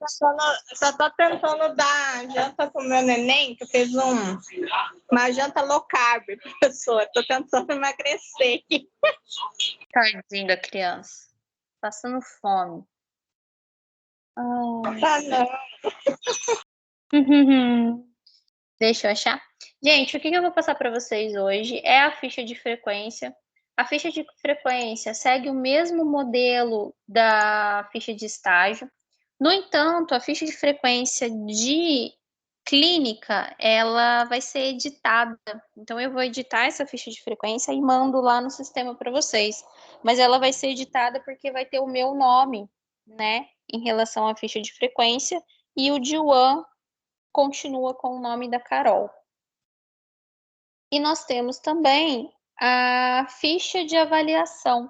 Só tô tentando dar janta pro meu neném, que fez uma janta low carb, professor. Tô tentando emagrecer. Tadinho da criança. Passando fome. Tá não. Deixa eu achar. Gente, o que eu vou passar para vocês hoje é a ficha de frequência. A ficha de frequência segue o mesmo modelo da ficha de estágio. No entanto, a ficha de frequência de clínica, ela vai ser editada. Então, eu vou editar essa ficha de frequência e mando lá no sistema para vocês. Mas ela vai ser editada porque vai ter o meu nome, né, em relação à ficha de frequência, e o de One continua com o nome da Carol. E nós temos também a ficha de avaliação.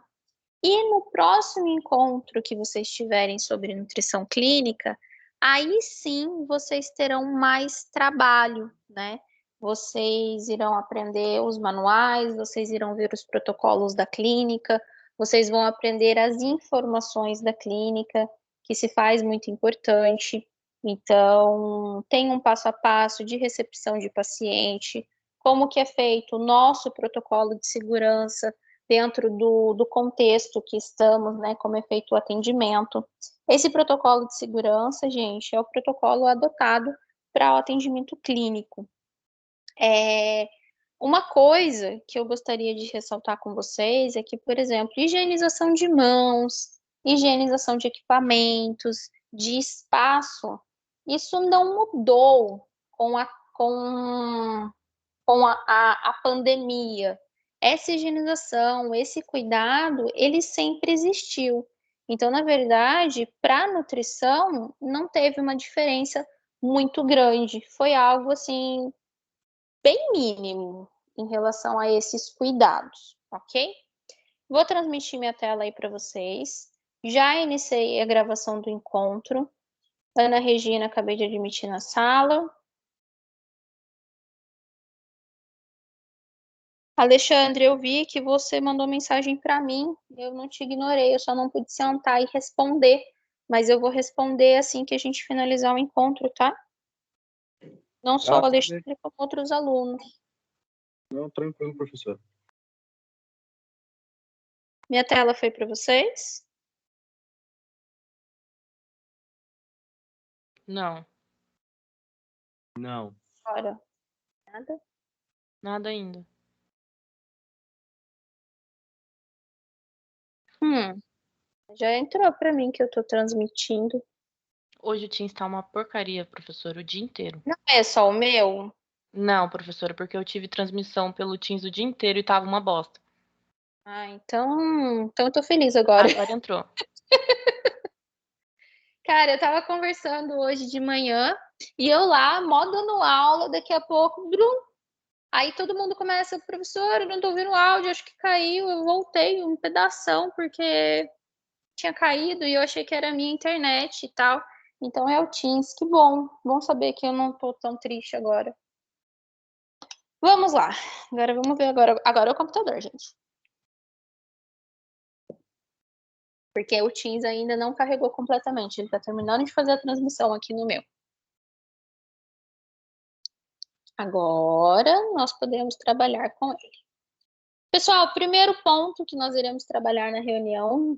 E no próximo encontro que vocês tiverem sobre nutrição clínica, aí sim vocês terão mais trabalho, né? Vocês irão aprender os manuais, vocês irão ver os protocolos da clínica, vocês vão aprender as informações da clínica, que se faz muito importante. Então, tem um passo a passo de recepção de paciente, como que é feito o nosso protocolo de segurança dentro do contexto que estamos, né, como é feito o atendimento. Esse protocolo de segurança, gente, é o protocolo adotado para o atendimento clínico. Uma coisa que eu gostaria de ressaltar com vocês é que, por exemplo, higienização de mãos, higienização de equipamentos, de espaço, isso não mudou com a pandemia. Essa higienização, esse cuidado, ele sempre existiu. Então, na verdade, para a nutrição, não teve uma diferença muito grande. Foi algo, assim, bem mínimo em relação a esses cuidados, ok? Vou transmitir minha tela aí para vocês. Já iniciei a gravação do encontro. Ana Regina, acabei de admitir na sala. Alexandre, eu vi que você mandou mensagem para mim. Eu não te ignorei, eu só não pude sentar e responder. Mas eu vou responder assim que a gente finalizar o encontro, tá? Não só o Alexandre, como outros alunos. Não, tranquilo, professor. Minha tela foi para vocês? Não. Não. Fora. Nada? Nada ainda. Já entrou para mim que eu tô transmitindo. Hoje o Teams está uma porcaria, professor, o dia inteiro. Não é só o meu? Não, professora, porque eu tive transmissão pelo Teams o dia inteiro e tava uma bosta. Ah, então eu tô feliz agora. Agora entrou. Cara, eu tava conversando hoje de manhã e eu lá, mó dando aula, daqui a pouco, brum. Aí todo mundo começa, professor, eu não tô ouvindo o áudio, acho que caiu. Eu voltei um pedação porque tinha caído e eu achei que era a minha internet e tal. Então é o Teams, que bom. Bom saber que eu não tô tão triste agora. Vamos lá. Agora vamos ver agora. Agora é o computador, gente. Porque o Teams ainda não carregou completamente. Ele tá terminando de fazer a transmissão aqui no meu. Agora nós podemos trabalhar com ele. Pessoal, o primeiro ponto que nós iremos trabalhar na reunião,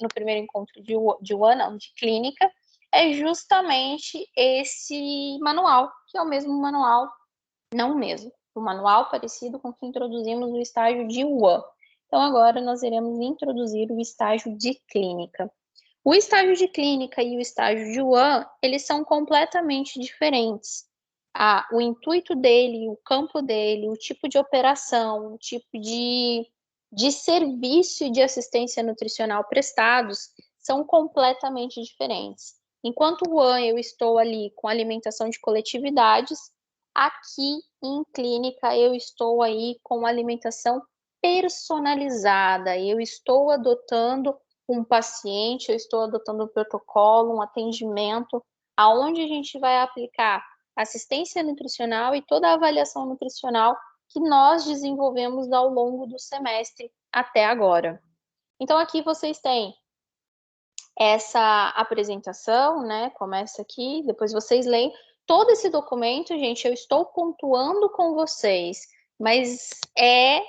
no primeiro encontro de clínica, é justamente esse manual, que é o mesmo manual, não o mesmo, o manual parecido com o que introduzimos no estágio de UAN. Então, agora nós iremos introduzir o estágio de clínica. O estágio de clínica e o estágio de UAN, eles são completamente diferentes. O intuito dele, o campo dele, o tipo de operação, o tipo de serviço e de assistência nutricional prestados são completamente diferentes. Enquanto o UAN eu estou ali com alimentação de coletividades, aqui em clínica eu estou aí com alimentação personalizada, eu estou adotando um paciente, eu estou adotando um protocolo, um atendimento, aonde a gente vai aplicar assistência nutricional e toda a avaliação nutricional que nós desenvolvemos ao longo do semestre até agora. Então, aqui vocês têm essa apresentação, né? Começa aqui, depois vocês leem. Todo esse documento, gente, eu estou pontuando com vocês, mas é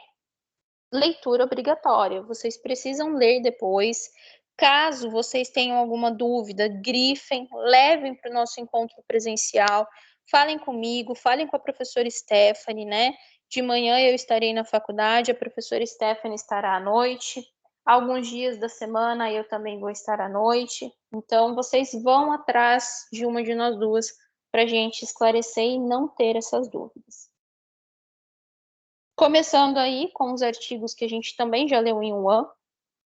leitura obrigatória. Vocês precisam ler depois. Caso vocês tenham alguma dúvida, grifem, levem para o nosso encontro presencial, falem comigo, falem com a professora Stephanie, né? De manhã eu estarei na faculdade, a professora Stephanie estará à noite. Alguns dias da semana eu também vou estar à noite. Então, vocês vão atrás de uma de nós duas para a gente esclarecer e não ter essas dúvidas. Começando aí com os artigos que a gente também já leu em um ano.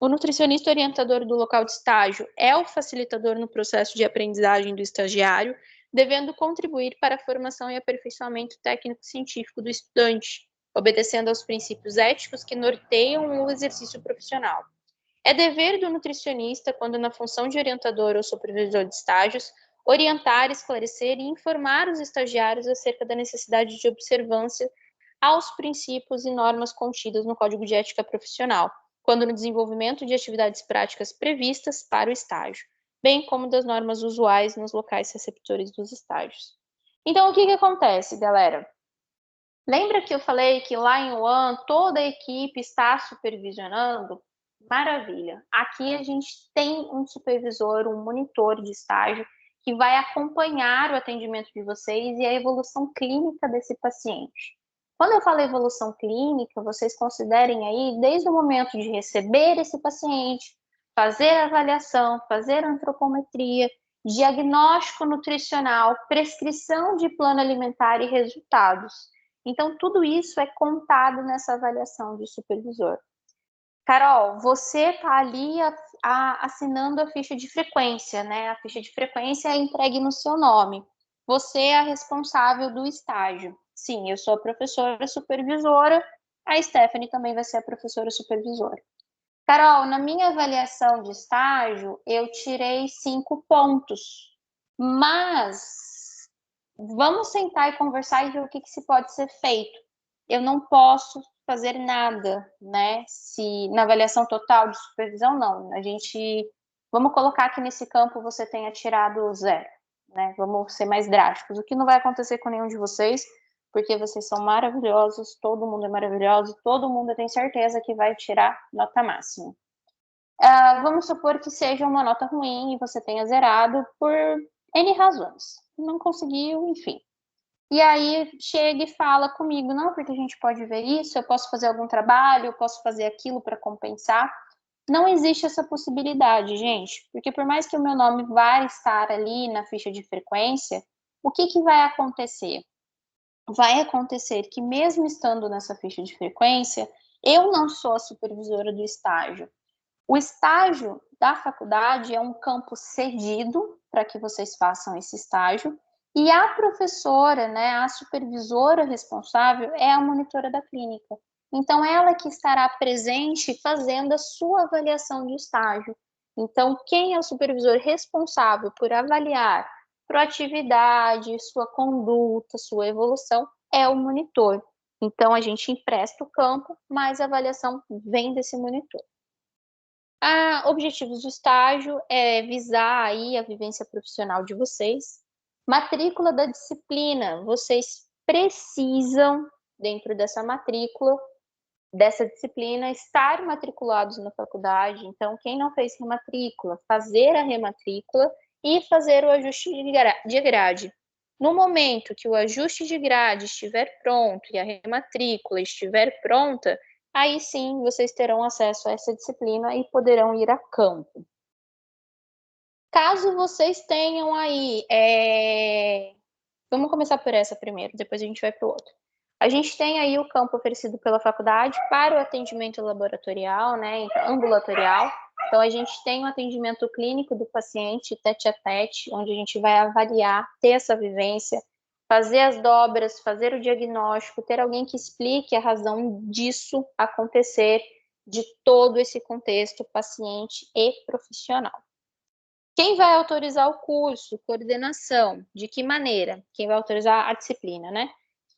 O nutricionista orientador do local de estágio é o facilitador no processo de aprendizagem do estagiário, devendo contribuir para a formação e aperfeiçoamento técnico-científico do estudante, obedecendo aos princípios éticos que norteiam o exercício profissional. É dever do nutricionista, quando na função de orientador ou supervisor de estágios, orientar, esclarecer e informar os estagiários acerca da necessidade de observância aos princípios e normas contidas no Código de Ética Profissional, quando no desenvolvimento de atividades práticas previstas para o estágio, bem como das normas usuais nos locais receptores dos estágios. Então, o que acontece, galera? Lembra que eu falei que lá em Wuhan toda a equipe está supervisionando? Maravilha. Aqui a gente tem um supervisor, um monitor de estágio, que vai acompanhar o atendimento de vocês e a evolução clínica desse paciente. Quando eu falo evolução clínica, vocês considerem aí desde o momento de receber esse paciente, fazer a avaliação, fazer a antropometria, diagnóstico nutricional, prescrição de plano alimentar e resultados. Então, tudo isso é contado nessa avaliação de supervisor. Carol, você está ali assinando a ficha de frequência, né? A ficha de frequência é entregue no seu nome. Você é a responsável do estágio. Sim, eu sou a professora supervisora, a Stephanie também vai ser a professora supervisora. Carol, na minha avaliação de estágio, eu tirei 5 pontos, mas vamos sentar e conversar e ver o que se pode ser feito. Eu não posso fazer nada, né? Se na avaliação total de supervisão, não. Vamos colocar que nesse campo você tenha tirado 0, né? Vamos ser mais drásticos. O que não vai acontecer com nenhum de vocês, porque vocês são maravilhosos, todo mundo é maravilhoso, todo mundo tem certeza que vai tirar nota máxima. Vamos supor que seja uma nota ruim e você tenha zerado por N razões. Não conseguiu, enfim. E aí chega e fala comigo, não, porque a gente pode ver isso, eu posso fazer algum trabalho, eu posso fazer aquilo para compensar. Não existe essa possibilidade, gente, porque por mais que o meu nome vá estar ali na ficha de frequência, o que vai acontecer? Vai acontecer que mesmo estando nessa ficha de frequência, eu não sou a supervisora do estágio. O estágio da faculdade é um campo cedido para que vocês façam esse estágio, e a professora, né, a supervisora responsável é a monitora da clínica. Então, ela que estará presente fazendo a sua avaliação de estágio. Então, quem é o supervisor responsável por avaliar proatividade, sua conduta, sua evolução, é o monitor. Então, a gente empresta o campo, mas a avaliação vem desse monitor. Objetivos do estágio é visar aí a vivência profissional de vocês. Matrícula da disciplina, vocês precisam, dentro dessa matrícula, dessa disciplina, estar matriculados na faculdade. Então, quem não fez rematrícula, fazer a rematrícula e fazer o ajuste de grade. No momento que o ajuste de grade estiver pronto e a rematrícula estiver pronta, aí sim vocês terão acesso a essa disciplina e poderão ir a campo. Caso vocês tenham aí... Vamos começar por essa primeiro, depois a gente vai para o outro. A gente tem aí o campo oferecido pela faculdade para o atendimento laboratorial, né, ambulatorial. Então, a gente tem o atendimento clínico do paciente, tete a tete, onde a gente vai avaliar, ter essa vivência, fazer as dobras, fazer o diagnóstico, ter alguém que explique a razão disso acontecer, de todo esse contexto paciente e profissional. Quem vai autorizar o curso? Coordenação. De que maneira? Quem vai autorizar a disciplina, né?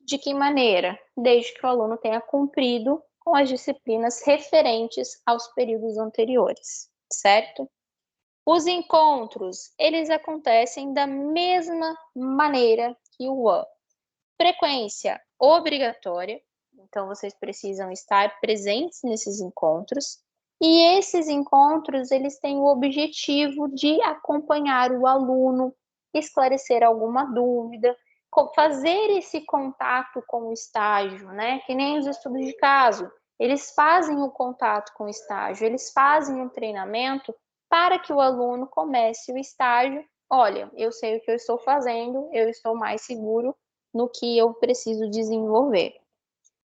De que maneira? Desde que o aluno tenha cumprido com as disciplinas referentes aos períodos anteriores, certo? Os encontros, eles acontecem da mesma maneira que o UAN. Frequência obrigatória, então vocês precisam estar presentes nesses encontros. E esses encontros, eles têm o objetivo de acompanhar o aluno, esclarecer alguma dúvida, fazer esse contato com o estágio, né? Que nem os estudos de caso. Eles fazem o contato com o estágio, eles fazem um treinamento para que o aluno comece o estágio. Olha, eu sei o que eu estou fazendo, eu estou mais seguro no que eu preciso desenvolver.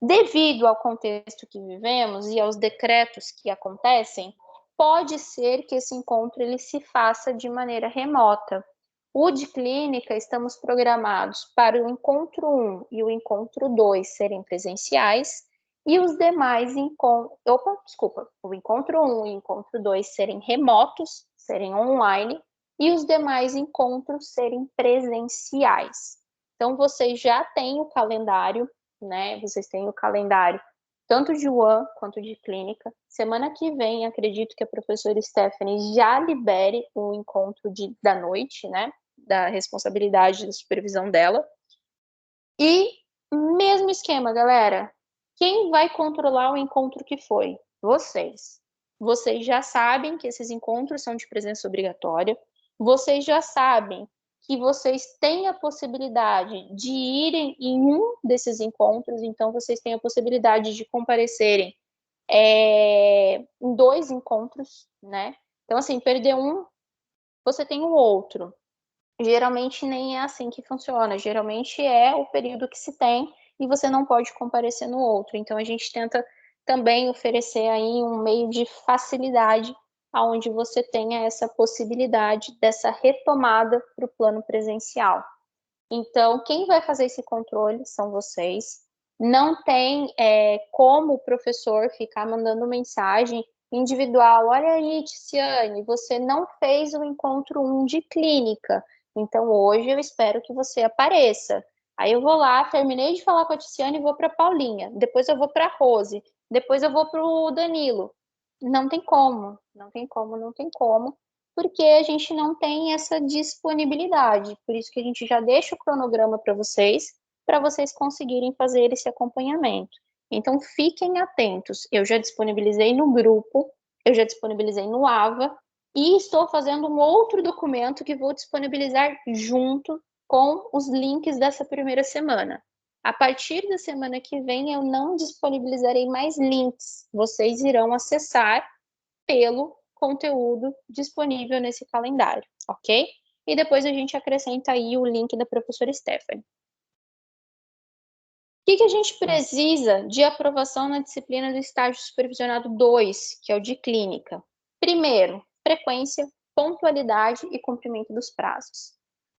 Devido ao contexto que vivemos e aos decretos que acontecem, pode ser que esse encontro ele se faça de maneira remota. O de clínica, estamos programados para o encontro 1 e o encontro 2 serem presenciais e os demais encontros, o encontro 1 e o encontro 2 serem remotos, serem online, e os demais encontros serem presenciais. Então, vocês já têm o calendário, né? Vocês têm o calendário tanto de UAN quanto de clínica. Semana que vem, acredito que a professora Stephanie já libere o encontro da noite, né? Da responsabilidade da supervisão dela. E mesmo esquema, galera. Quem vai controlar o encontro que foi? Vocês. Vocês já sabem que esses encontros são de presença obrigatória. Vocês já sabem que vocês têm a possibilidade de irem em um desses encontros, então vocês têm a possibilidade de comparecerem em 2 encontros, né? Então, assim, perder um, você tem o outro. Geralmente nem é assim que funciona, geralmente é o período que se tem e você não pode comparecer no outro. Então, a gente tenta também oferecer aí um meio de facilidade onde você tenha essa possibilidade dessa retomada para o plano presencial. Então, quem vai fazer esse controle são vocês. Não tem como o professor ficar mandando mensagem individual. Olha aí, Ticiane, você não fez o encontro 1 de clínica. Então, hoje eu espero que você apareça. Aí eu vou lá, terminei de falar com a Ticiane e vou para a Paulinha. Depois eu vou para a Rose. Depois eu vou para o Danilo. Não tem como, não tem como, não tem como, porque a gente não tem essa disponibilidade. Por isso que a gente já deixa o cronograma para vocês conseguirem fazer esse acompanhamento. Então, fiquem atentos. Eu já disponibilizei no grupo, eu já disponibilizei no AVA, e estou fazendo um outro documento que vou disponibilizar junto com os links dessa primeira semana. A partir da semana que vem, eu não disponibilizarei mais links. Vocês irão acessar pelo conteúdo disponível nesse calendário, ok? E depois a gente acrescenta aí o link da professora Stephanie. O que a gente precisa de aprovação na disciplina do estágio supervisionado 2, que é o de clínica? Primeiro, frequência, pontualidade e cumprimento dos prazos.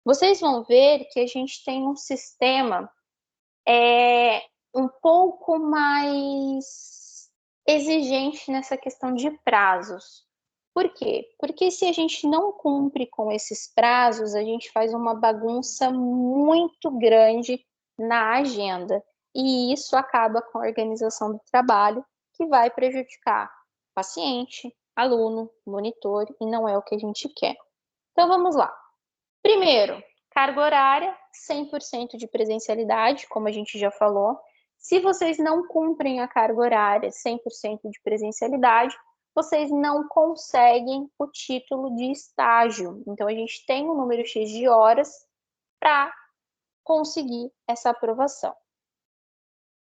Vocês vão ver que a gente tem um sistema um pouco mais exigente nessa questão de prazos. Por quê? Porque se a gente não cumpre com esses prazos, a gente faz uma bagunça muito grande na agenda. E isso acaba com a organização do trabalho, que vai prejudicar paciente, aluno, monitor, e não é o que a gente quer. Então, vamos lá. Primeiro, carga horária, 100% de presencialidade, como a gente já falou. Se vocês não cumprem a carga horária, 100% de presencialidade, vocês não conseguem o título de estágio. Então, a gente tem um número X de horas para conseguir essa aprovação.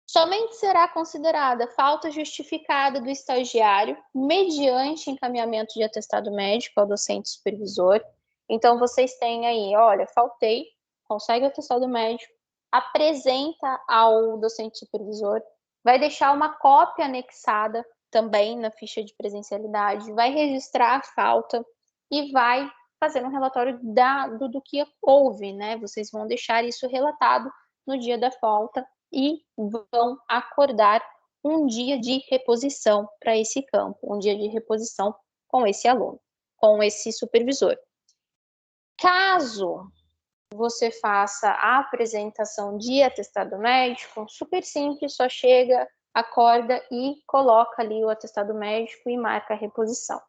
Somente será considerada falta justificada do estagiário mediante encaminhamento de atestado médico ao docente supervisor. Então, vocês têm aí, olha, faltei, consegue o atestado médico, apresenta ao docente supervisor, vai deixar uma cópia anexada também na ficha de presencialidade, vai registrar a falta e vai fazer um relatório do que houve, né? Vocês vão deixar isso relatado no dia da falta e vão acordar um dia de reposição para esse campo, um dia de reposição com esse aluno, com esse supervisor. Caso você faça a apresentação de atestado médico, super simples, só chega, acorda e coloca ali o atestado médico e marca a reposição.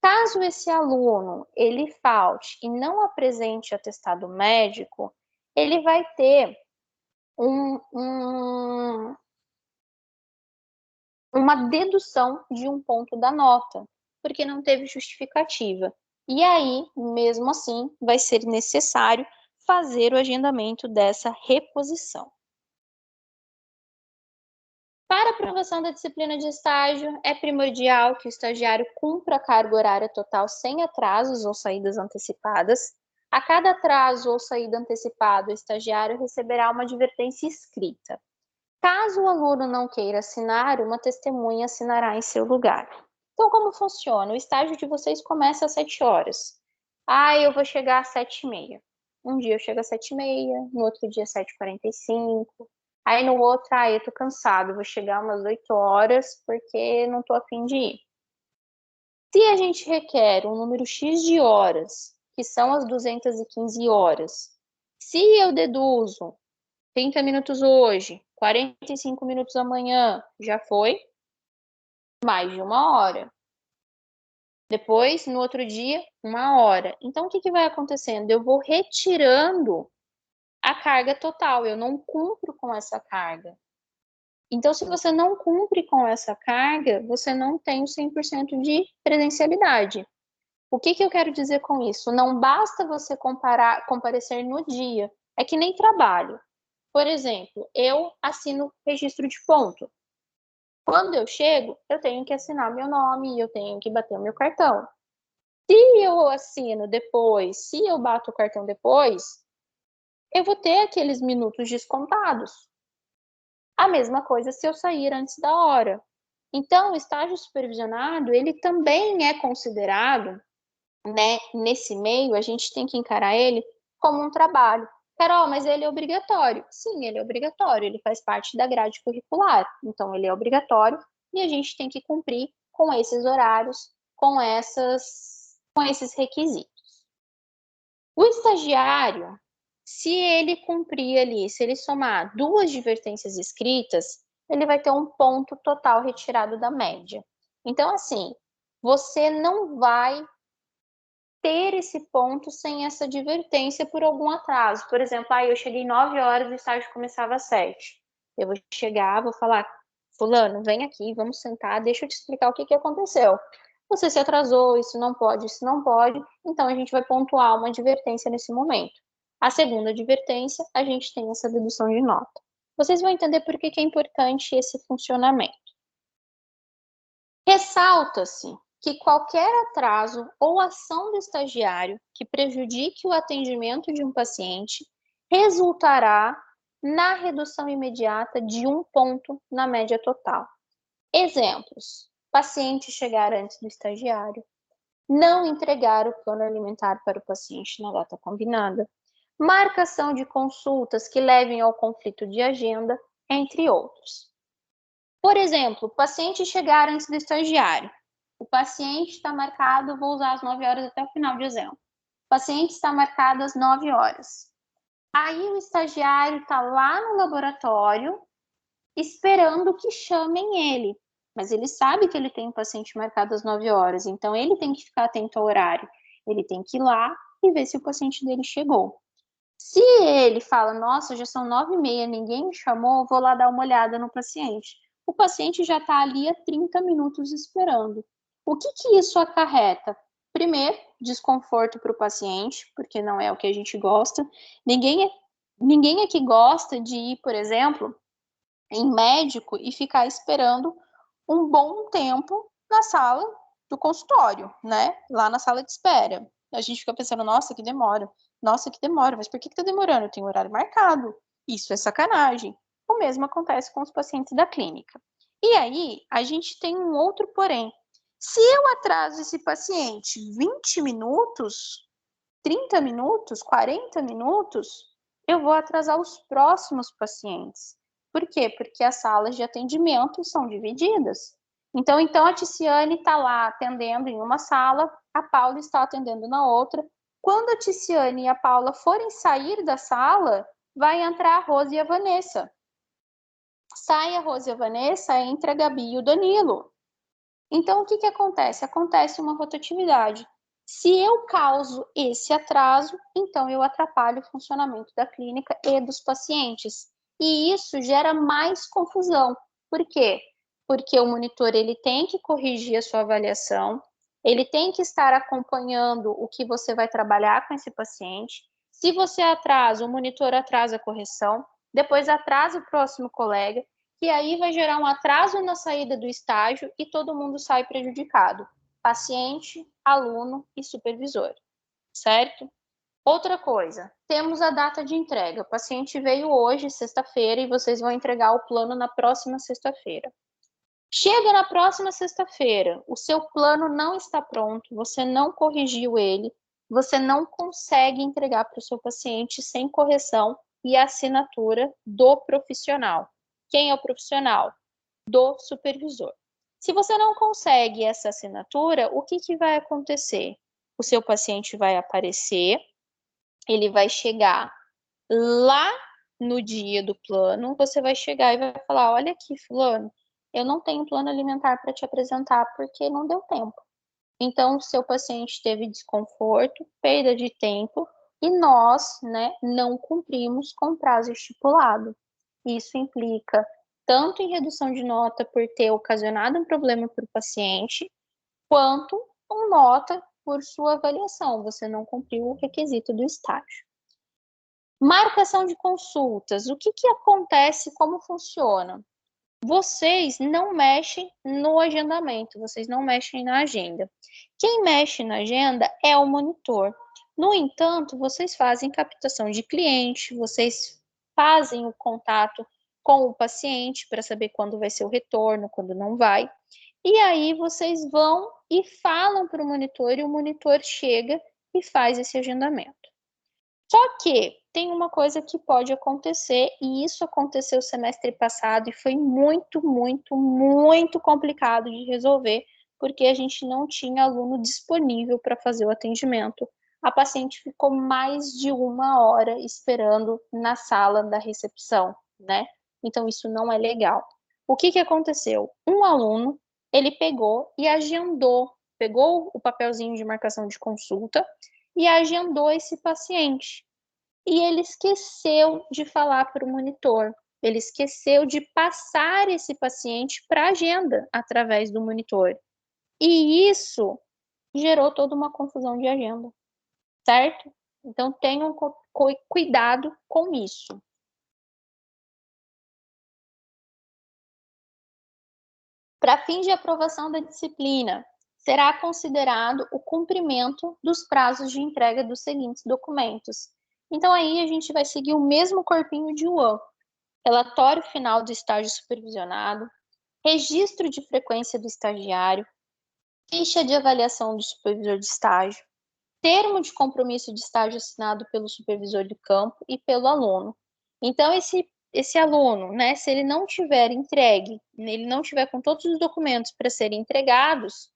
Caso esse aluno ele falte e não apresente atestado médico, ele vai ter uma dedução de um ponto da nota, porque não teve justificativa. E aí, mesmo assim, vai ser necessário fazer o agendamento dessa reposição. Para a aprovação da disciplina de estágio, é primordial que o estagiário cumpra a carga horária total sem atrasos ou saídas antecipadas. A cada atraso ou saída antecipada, o estagiário receberá uma advertência escrita. Caso o aluno não queira assinar, uma testemunha assinará em seu lugar. Então, como funciona? O estágio de vocês começa às 7 horas. Eu vou chegar às 7h30. Um dia eu chego às 7h30, no outro dia às 7h45. Aí no outro, eu tô cansado, vou chegar umas 8 horas porque não tô a fim de ir. Se a gente requer um número X de horas, que são as 215 horas, se eu deduzo 30 minutos hoje, 45 minutos amanhã, já foi mais de 1 hora. Depois, no outro dia, 1 hora. Então, o que vai acontecendo? Eu vou retirando a carga total, eu não cumpro com essa carga. Então, se você não cumpre com essa carga, você não tem o 100% de presencialidade. O que eu quero dizer com isso? Não basta você comparecer no dia. É que nem trabalho. Por exemplo, eu assino registro de ponto. Quando eu chego, eu tenho que assinar meu nome, eu tenho que bater o meu cartão. Se eu assino depois, se eu bato o cartão depois, eu vou ter aqueles minutos descontados. A mesma coisa se eu sair antes da hora. Então, o estágio supervisionado, ele também é considerado, né, nesse meio, a gente tem que encarar ele como um trabalho. Carol, mas ele é obrigatório. Sim, ele é obrigatório, ele faz parte da grade curricular. Então, ele é obrigatório e a gente tem que cumprir com esses horários, com esses requisitos. O estagiário, se ele cumprir ali, se ele somar 2 advertências escritas, ele vai ter um ponto total retirado da média. Então, assim, você não vai ter esse ponto sem essa advertência por algum atraso. Por exemplo, eu cheguei 9 horas, o estágio começava às 7. Eu vou chegar, vou falar, fulano, vem aqui, vamos sentar, deixa eu te explicar o que aconteceu. Você se atrasou, isso não pode, então a gente vai pontuar uma advertência nesse momento. A segunda advertência, a gente tem essa dedução de nota. Vocês vão entender por que é importante esse funcionamento. Ressalta-se que qualquer atraso ou ação do estagiário que prejudique o atendimento de um paciente resultará na redução imediata de 1 ponto na média total. Exemplos: paciente chegar antes do estagiário, não entregar o plano alimentar para o paciente na data combinada, marcação de consultas que levem ao conflito de agenda, entre outros. Por exemplo, paciente chegar antes do estagiário. O paciente está marcado, vou usar as 9 horas até o final de exemplo. O paciente está marcado às 9 horas. Aí o estagiário está lá no laboratório esperando que chamem ele. Mas ele sabe que ele tem um paciente marcado às 9 horas, então ele tem que ficar atento ao horário. Ele tem que ir lá e ver se o paciente dele chegou. Se ele fala, nossa, já são 9h30, ninguém me chamou, vou lá dar uma olhada no paciente. O paciente já está ali há 30 minutos esperando. O que isso acarreta? Primeiro, desconforto para o paciente, porque não é o que a gente gosta. Ninguém aqui gosta de ir, por exemplo, em médico e ficar esperando um bom tempo na sala do consultório, né? Lá na sala de espera. A gente fica pensando, nossa, que demora, mas por que tá demorando? Eu tenho horário marcado. Isso é sacanagem. O mesmo acontece com os pacientes da clínica. E aí, a gente tem um outro porém. Se eu atraso esse paciente 20 minutos, 30 minutos, 40 minutos, eu vou atrasar os próximos pacientes. Por quê? Porque as salas de atendimento são divididas. Então a Ticiane está lá atendendo em uma sala, a Paula está atendendo na outra. Quando a Ticiane e a Paula forem sair da sala, vai entrar a Rose e a Vanessa. Sai a Rose e a Vanessa, entra a Gabi e o Danilo. Então, o que acontece? Acontece uma rotatividade. Se eu causo esse atraso, então eu atrapalho o funcionamento da clínica e dos pacientes. E isso gera mais confusão. Por quê? Porque o monitor ele tem que corrigir a sua avaliação, ele tem que estar acompanhando o que você vai trabalhar com esse paciente. Se você atrasa, o monitor atrasa a correção, depois atrasa o próximo colega, que aí vai gerar um atraso na saída do estágio e todo mundo sai prejudicado. Paciente, aluno e supervisor, certo? Outra coisa, temos a data de entrega. O paciente veio hoje, sexta-feira, e vocês vão entregar o plano na próxima sexta-feira. Chega na próxima sexta-feira, o seu plano não está pronto, você não corrigiu ele, você não consegue entregar para o seu paciente sem correção e assinatura do profissional. Quem é o profissional? Do supervisor. Se você não consegue essa assinatura, o que vai acontecer? O seu paciente vai aparecer, ele vai chegar lá no dia do plano, você vai chegar e vai falar, olha aqui, fulano, eu não tenho plano alimentar para te apresentar porque não deu tempo. Então, o seu paciente teve desconforto, perda de tempo, e nós, né, não cumprimos com o prazo estipulado. Isso implica tanto em redução de nota por ter ocasionado um problema para o paciente, quanto com nota por sua avaliação. Você não cumpriu o requisito do estágio. Marcação de consultas. O que acontece? Como funciona? Vocês não mexem no agendamento, vocês não mexem na agenda. Quem mexe na agenda é o monitor. No entanto, vocês fazem captação de cliente, vocês fazem o contato com o paciente para saber quando vai ser o retorno, quando não vai. E aí vocês vão e falam para o monitor e o monitor chega e faz esse agendamento. Só que tem uma coisa que pode acontecer, e isso aconteceu semestre passado e foi muito, muito, muito complicado de resolver, porque a gente não tinha aluno disponível para fazer o atendimento. A paciente ficou mais de 1 hora esperando na sala da recepção, né? Então, isso não é legal. O que aconteceu? Um aluno, ele pegou e agendou, pegou o papelzinho de marcação de consulta e agendou esse paciente. E ele esqueceu de falar para o monitor, ele esqueceu de passar esse paciente para a agenda através do monitor. E isso gerou toda uma confusão de agenda, certo? Então tenham cuidado com isso. Para fins de aprovação da disciplina, será considerado o cumprimento dos prazos de entrega dos seguintes documentos. Então, aí a gente vai seguir o mesmo corpinho de UAN. Relatório final do estágio supervisionado, registro de frequência do estagiário, ficha de avaliação do supervisor de estágio, termo de compromisso de estágio assinado pelo supervisor de campo e pelo aluno. Então, esse aluno, né, se ele não tiver entregue, ele não tiver com todos os documentos para serem entregados,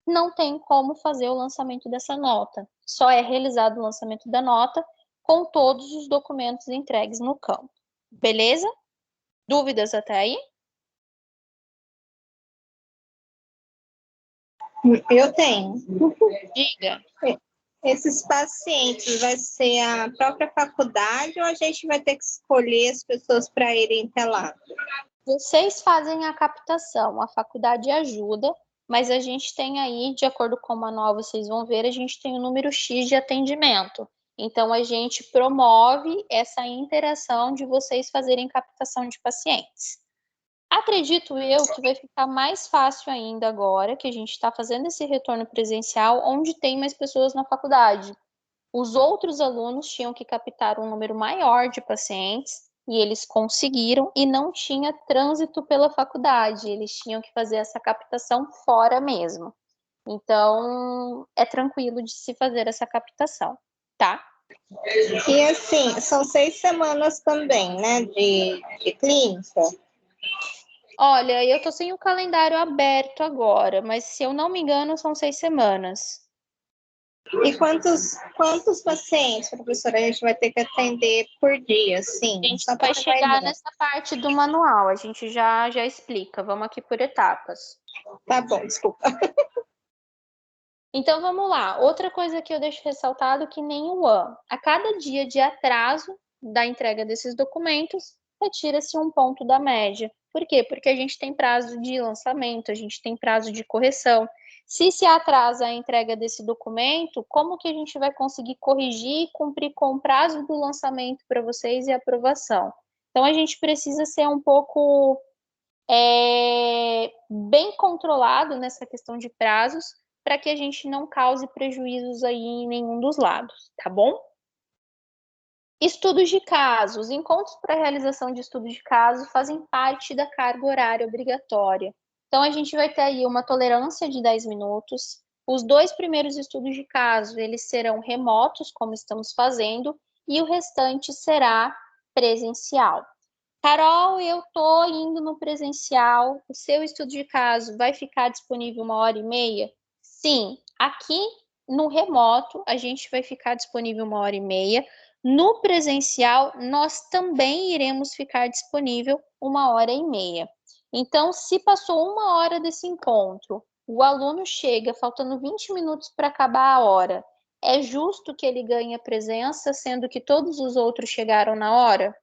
não tem como fazer o lançamento dessa nota. Só é realizado o lançamento da nota com todos os documentos entregues no campo. Beleza? Dúvidas até aí? Eu tenho. Diga. Esses pacientes vai ser a própria faculdade ou a gente vai ter que escolher as pessoas para irem até lá? Vocês fazem a captação, a faculdade ajuda, mas a gente tem aí, de acordo com o manual, vocês vão ver, a gente tem o número X de atendimento. Então, a gente promove essa interação de vocês fazerem captação de pacientes. Acredito eu que vai ficar mais fácil ainda agora que a gente está fazendo esse retorno presencial, onde tem mais pessoas na faculdade. Os outros alunos tinham que captar um número maior de pacientes e eles conseguiram e não tinha trânsito pela faculdade, eles tinham que fazer essa captação fora mesmo. Então, é tranquilo de se fazer essa captação, tá? E assim, são 6 semanas também, né, de clínica? Olha, eu tô sem o calendário aberto agora, mas se eu não me engano, são 6 semanas. E quantos pacientes, professora, a gente vai ter que atender por dia, sim? A gente Só para vai ter uma chegar ideia. nessa parte do manual, a gente já explica. Vamos aqui por etapas. Tá bom, desculpa. Então, vamos lá. Outra coisa que eu deixo ressaltado que nem o AN. A cada dia de atraso da entrega desses documentos, retira-se um ponto da média. Por quê? Porque a gente tem prazo de lançamento, a gente tem prazo de correção. Se atrasa a entrega desse documento, como que a gente vai conseguir corrigir e cumprir com o prazo do lançamento para vocês e aprovação? Então, a gente precisa ser um pouco bem controlado nessa questão de prazos, para que a gente não cause prejuízos aí em nenhum dos lados, tá bom? Estudos de caso. Os encontros para realização de estudos de caso fazem parte da carga horária obrigatória. Então, a gente vai ter aí uma tolerância de 10 minutos. Os 2 primeiros estudos de caso, eles serão remotos, como estamos fazendo, e o restante será presencial. Carol, eu estou indo no presencial. O seu estudo de caso vai ficar disponível 1h30? Sim, aqui no remoto a gente vai ficar disponível 1h30. No presencial, nós também iremos ficar disponível 1h30. Então, se passou 1 hora desse encontro, o aluno chega faltando 20 minutos para acabar a hora, é justo que ele ganhe a presença, sendo que todos os outros chegaram na hora?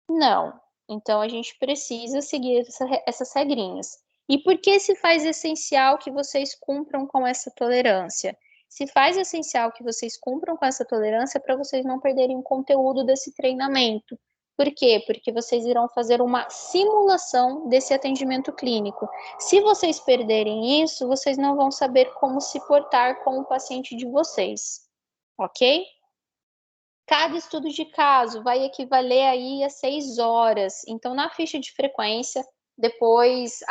Não. Então, a gente precisa seguir essas regrinhas. E por que se faz essencial que vocês cumpram com essa tolerância? Se faz essencial que vocês cumpram com essa tolerância para vocês não perderem o conteúdo desse treinamento. Por quê? Porque vocês irão fazer uma simulação desse atendimento clínico. Se vocês perderem isso, vocês não vão saber como se portar com o paciente de vocês. Ok? Cada estudo de caso vai equivaler aí a 6 horas. Então, na ficha de frequência, depois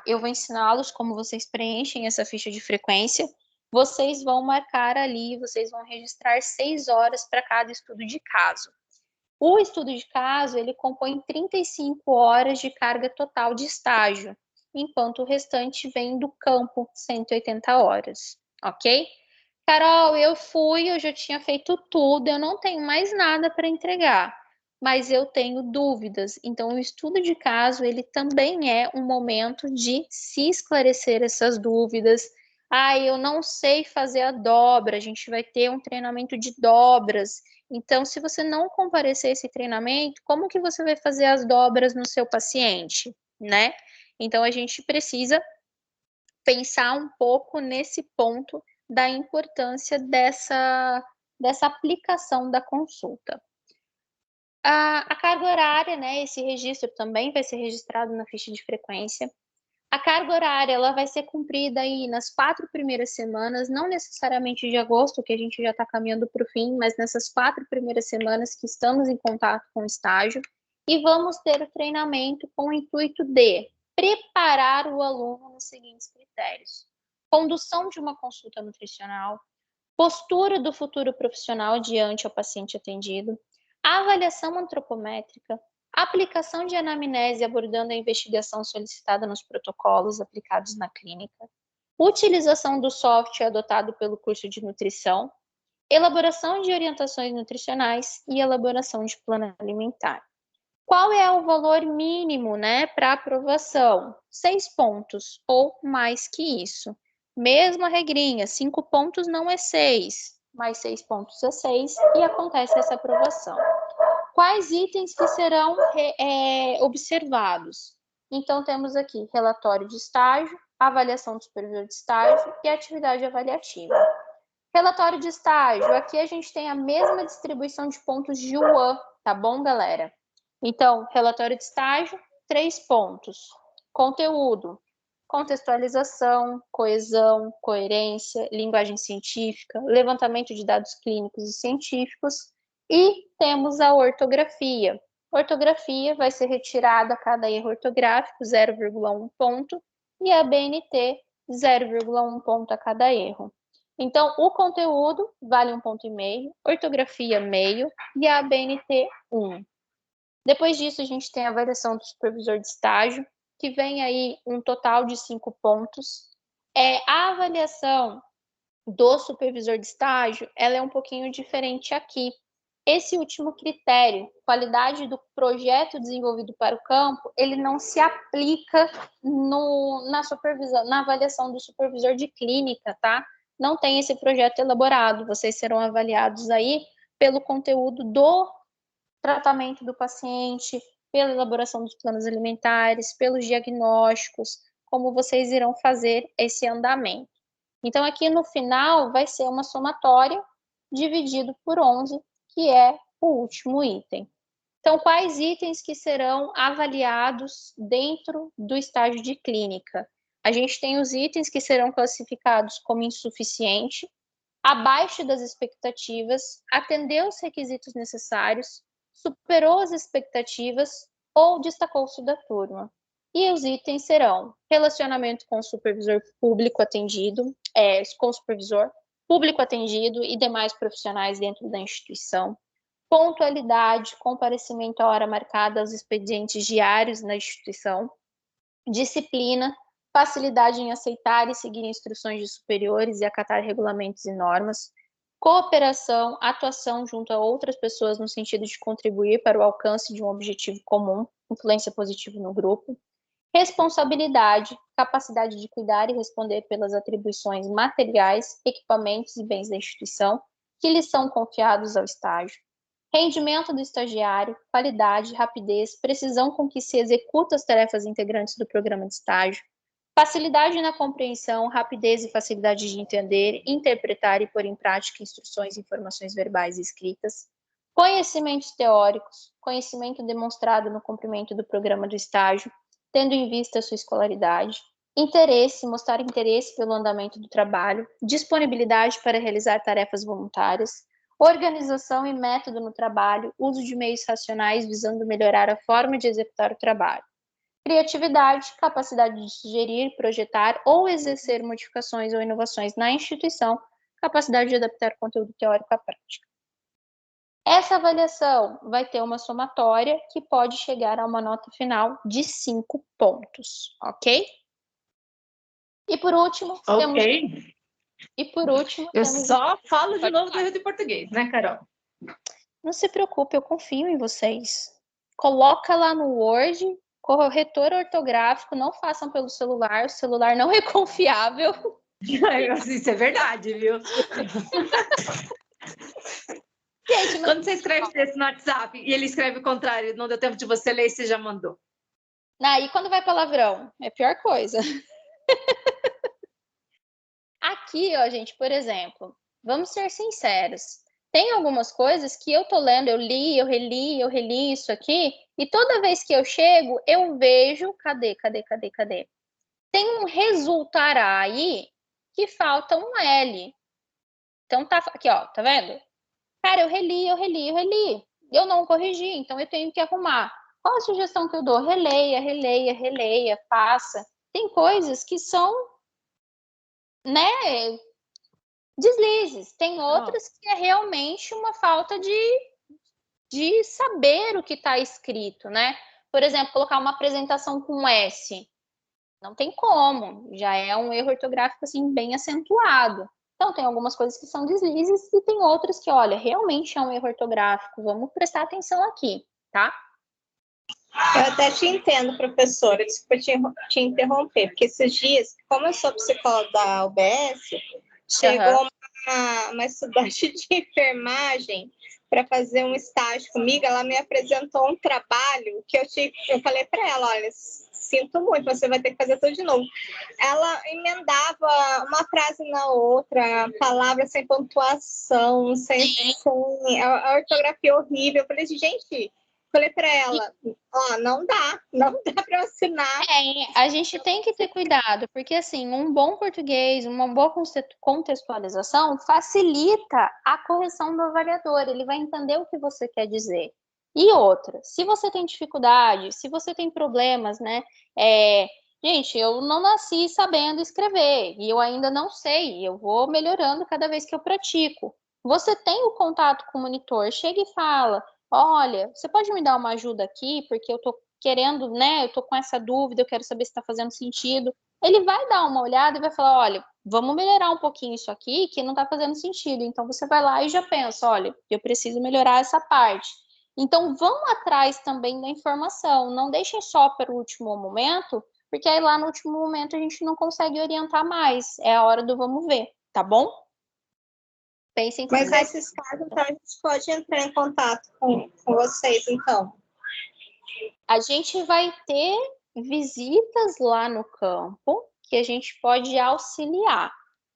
eu vou ensiná-los como vocês preenchem essa ficha de frequência. Vocês vão marcar ali, vocês vão registrar 6 horas para cada estudo de caso. O estudo de caso, ele compõe 35 horas de carga total de estágio, enquanto o restante vem do campo, 180 horas, ok? Carol, eu já tinha feito tudo, eu não tenho mais nada para entregar, mas eu tenho dúvidas. Então, o estudo de caso, ele também é um momento de se esclarecer essas dúvidas. Eu não sei fazer a dobra, a gente vai ter um treinamento de dobras. Então, se você não comparecer a esse treinamento, como que você vai fazer as dobras no seu paciente, né? Então, a gente precisa pensar um pouco nesse ponto da importância dessa aplicação da consulta. A carga horária, né, esse registro também vai ser registrado na ficha de frequência. A carga horária, ela vai ser cumprida aí nas 4 primeiras semanas, não necessariamente de agosto, que a gente já está caminhando para o fim, mas nessas 4 primeiras semanas que estamos em contato com o estágio, e vamos ter o treinamento com o intuito de preparar o aluno nos seguintes critérios: condução de uma consulta nutricional, postura do futuro profissional diante ao paciente atendido, avaliação antropométrica, aplicação de anamnese abordando a investigação solicitada nos protocolos aplicados na clínica, utilização do software adotado pelo curso de nutrição, elaboração de orientações nutricionais e elaboração de plano alimentar. Qual é o valor mínimo, né, para aprovação? 6 pontos ou mais que isso. Mesma regrinha, 5 pontos não é 6, mais 6 pontos é 6 e acontece essa aprovação. Quais itens que serão observados? Então, temos aqui relatório de estágio, avaliação do supervisor de estágio e atividade avaliativa. Relatório de estágio, aqui a gente tem a mesma distribuição de pontos de UAN, tá bom, galera? Então, relatório de estágio, 3 pontos. Conteúdo: contextualização, coesão, coerência, linguagem científica, levantamento de dados clínicos e científicos. E temos a ortografia. Ortografia vai ser retirada a cada erro ortográfico, 0,1 ponto, e a BNT, 0,1 ponto a cada erro. Então, o conteúdo vale 1,5 ponto, ortografia meio e a BNT 1. Depois disso, a gente tem a avaliação do supervisor de estágio, que vem aí um total de 5 pontos. A avaliação do supervisor de estágio, ela é um pouquinho diferente aqui. Esse último critério, qualidade do projeto desenvolvido para o campo, ele não se aplica na supervisão, na avaliação do supervisor de clínica, tá? Não tem esse projeto elaborado, vocês serão avaliados aí pelo conteúdo do tratamento do paciente, pela elaboração dos planos alimentares, pelos diagnósticos, como vocês irão fazer esse andamento. Então, aqui no final vai ser uma somatória dividido por 11, que é o último item. Então, quais itens que serão avaliados dentro do estágio de clínica? A gente tem os itens que serão classificados como insuficiente, abaixo das expectativas, atendeu os requisitos necessários, superou as expectativas ou destacou-se da turma. E os itens serão relacionamento com o supervisor público atendido, com o supervisor público atendido e demais profissionais dentro da instituição, pontualidade, comparecimento à hora marcada aos expedientes diários na instituição, disciplina, facilidade em aceitar e seguir instruções de superiores e acatar regulamentos e normas, cooperação, atuação junto a outras pessoas no sentido de contribuir para o alcance de um objetivo comum, influência positiva no grupo, responsabilidade, capacidade de cuidar e responder pelas atribuições materiais, equipamentos e bens da instituição que lhes são confiados ao estágio, rendimento do estagiário, qualidade, rapidez, precisão com que se executa as tarefas integrantes do programa de estágio, facilidade na compreensão, rapidez e facilidade de entender, interpretar e pôr em prática instruções e informações verbais e escritas, conhecimentos teóricos, conhecimento demonstrado no cumprimento do programa do estágio, tendo em vista a sua escolaridade, interesse, mostrar interesse pelo andamento do trabalho, disponibilidade para realizar tarefas voluntárias, organização e método no trabalho, uso de meios racionais visando melhorar a forma de executar o trabalho, criatividade, capacidade de sugerir, projetar ou exercer modificações ou inovações na instituição, capacidade de adaptar o conteúdo teórico à prática. Essa avaliação vai ter uma somatória que pode chegar a uma nota final de 5 pontos, ok? E por último, Eu só falo de novo do erro de português, né, Carol? Não se preocupe, eu confio em vocês. Coloca lá no Word, corretor ortográfico, não façam pelo celular, o celular não é confiável. Isso é verdade, viu? Gente, quando você escreve texto no WhatsApp e ele escreve o contrário, não deu tempo de você ler e você já mandou. E quando vai palavrão? É a pior coisa. Aqui, ó, gente, por exemplo, vamos ser sinceros. Tem algumas coisas que eu tô lendo, eu li, eu reli isso aqui, e toda vez que eu chego, eu vejo, cadê? Tem um resultará aí que falta um L. Então tá aqui, ó, tá vendo? Cara, eu reli. Eu não corrigi, então eu tenho que arrumar. Qual a sugestão que eu dou? Releia, faça. Tem coisas que são, né, deslizes. Tem outras que é realmente uma falta de saber o que está escrito, né? Por exemplo, colocar uma apresentação com S. Não tem como. Já é um erro ortográfico, assim, bem acentuado. Então, tem algumas coisas que são deslizes e tem outras que, olha, realmente é um erro ortográfico. Vamos prestar atenção aqui, tá? Eu até te entendo, professora, desculpa te interromper, porque esses dias, como eu sou psicóloga da UBS, chegou uma estudante de enfermagem para fazer um estágio comigo, ela me apresentou um trabalho que eu falei para ela, olha, sinto muito, você vai ter que fazer tudo de novo. Ela emendava uma frase na outra, palavras sem pontuação, sem a ortografia horrível. Eu falei assim, gente, falei para ela, não dá para eu assinar. A gente tem que ter cuidado, porque assim, um bom português, uma boa contextualização facilita a correção do avaliador, ele vai entender o que você quer dizer. E outra, se você tem dificuldade, se você tem problemas, né? Gente, eu não nasci sabendo escrever e eu ainda não sei, eu vou melhorando cada vez que eu pratico. Você tem o contato com o monitor, chega e fala, olha, você pode me dar uma ajuda aqui, porque eu tô querendo, né, eu tô com essa dúvida, eu quero saber se está fazendo sentido. ele vai dar uma olhada e vai falar, olha, vamos melhorar um pouquinho isso aqui, que não está fazendo sentido. Então, você vai lá e já pensa, olha, eu preciso melhorar essa parte. Então, vão atrás também da informação, não deixem só para o último momento, porque aí lá no último momento a gente não consegue orientar mais. É a hora do vamos ver, tá bom? Pensem Mas comigo. nesses casos, então, a gente pode entrar em contato com vocês, então. A gente vai ter visitas lá no campo que a gente pode auxiliar.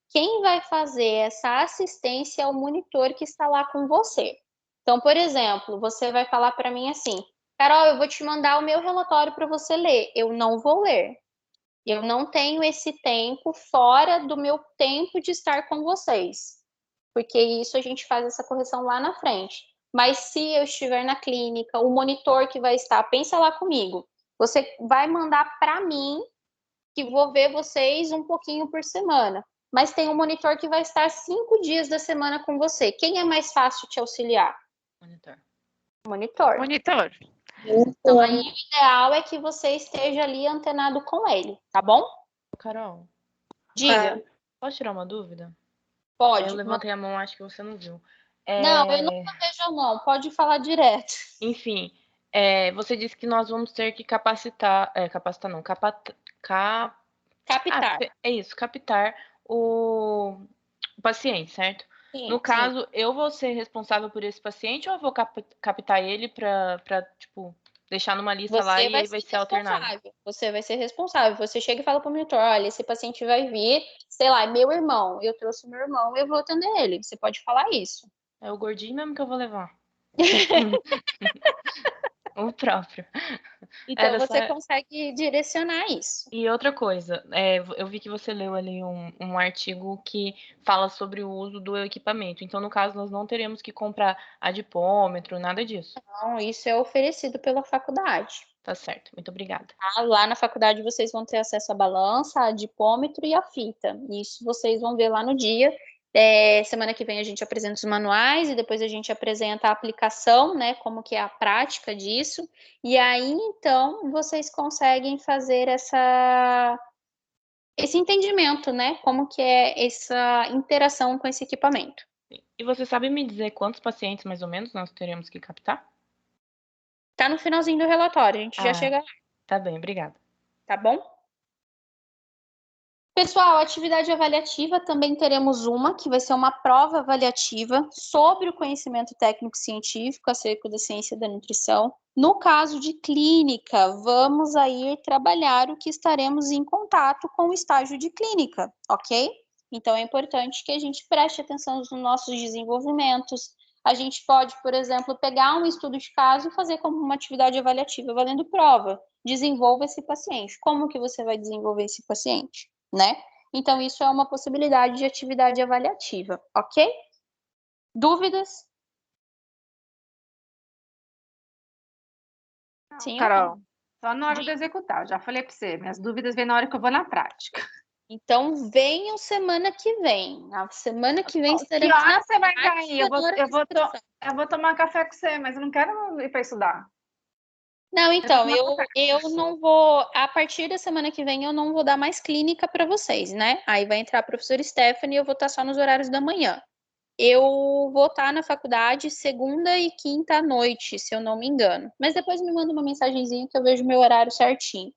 Quem vai fazer essa assistência é o monitor que está lá com você. Então, por exemplo, você vai falar para mim assim, Carol, eu vou te mandar o meu relatório para você ler. Eu não vou ler. Eu não tenho esse tempo fora do meu tempo de estar com vocês. Porque isso a gente faz essa correção lá na frente. Mas se eu estiver na clínica, o monitor que vai estar, pensa lá comigo, você vai mandar para mim, que vou ver vocês um pouquinho por semana. Mas tem um monitor que vai estar 5 dias da semana com você. Quem é mais fácil te auxiliar? Monitor. Monitor. Monitor. Então, aí o ideal é que você esteja ali antenado com ele, tá bom? Carol, Diga. posso tirar uma dúvida? Pode. Eu levantei a mão, acho que você não viu. Não, eu nunca vejo a mão. Pode falar direto. Enfim, você disse que nós vamos ter que capacitar, capacitar não, Captar. é isso, captar o paciente, certo? Sim, No sim. caso, eu vou ser responsável por esse paciente ou eu vou captar ele para, tipo, deixar numa lista lá Você e vai aí vai ser ser alternado? responsável. Você vai ser responsável. Você chega e fala para o monitor, olha, esse paciente vai vir, sei lá, é meu irmão. Eu trouxe meu irmão, eu vou atender ele. Você pode falar isso. É o gordinho mesmo que eu vou levar. O próprio. Então, Era você só... consegue direcionar isso. E outra coisa, eu vi que você leu ali um artigo que fala sobre o uso do equipamento. Então, no caso, nós não teremos que comprar adipômetro, nada disso. Então, isso é oferecido pela faculdade. Tá certo, muito obrigada. Tá? Lá na faculdade vocês vão ter acesso à balança, a dipômetro e a fita. Isso vocês vão ver lá no dia. Semana que vem a gente apresenta os manuais e depois a gente apresenta a aplicação, né? Como que é a prática disso. E aí, então, vocês conseguem fazer esse entendimento, né? Como que é essa interação com esse equipamento. E você sabe me dizer quantos pacientes, mais ou menos, nós teremos que captar? Tá no finalzinho do relatório, a gente já chega lá, Tá bem, obrigada. tá bom? Pessoal, atividade avaliativa também teremos uma, que vai ser uma prova avaliativa sobre o conhecimento técnico-científico acerca da ciência da nutrição. No caso de clínica, vamos aí trabalhar o que estaremos em contato com o estágio de clínica, ok? Então, é importante que a gente preste atenção nos nossos desenvolvimentos. A gente pode, por exemplo, pegar um estudo de caso e fazer como uma atividade avaliativa valendo prova. Desenvolva esse paciente. Como que você vai desenvolver esse paciente? Né? Então, isso é uma possibilidade de atividade avaliativa, ok? Dúvidas? Sim, Carol, só na hora de executar. Eu já falei para você, minhas dúvidas vêm na hora que eu vou na prática. Então, venham semana que vem. Na semana que vem estaremos Que hora na você vai cair? Eu vou tomar café com você, mas eu não quero ir para estudar. Não, então, eu não vou, a partir da semana que vem, eu não vou dar mais clínica para vocês, né? Aí vai entrar a professora Stephanie e eu vou estar só nos horários da manhã. Eu vou estar na faculdade segunda e quinta à noite, se eu não me engano. Mas depois me manda uma mensagenzinha que eu vejo meu horário certinho.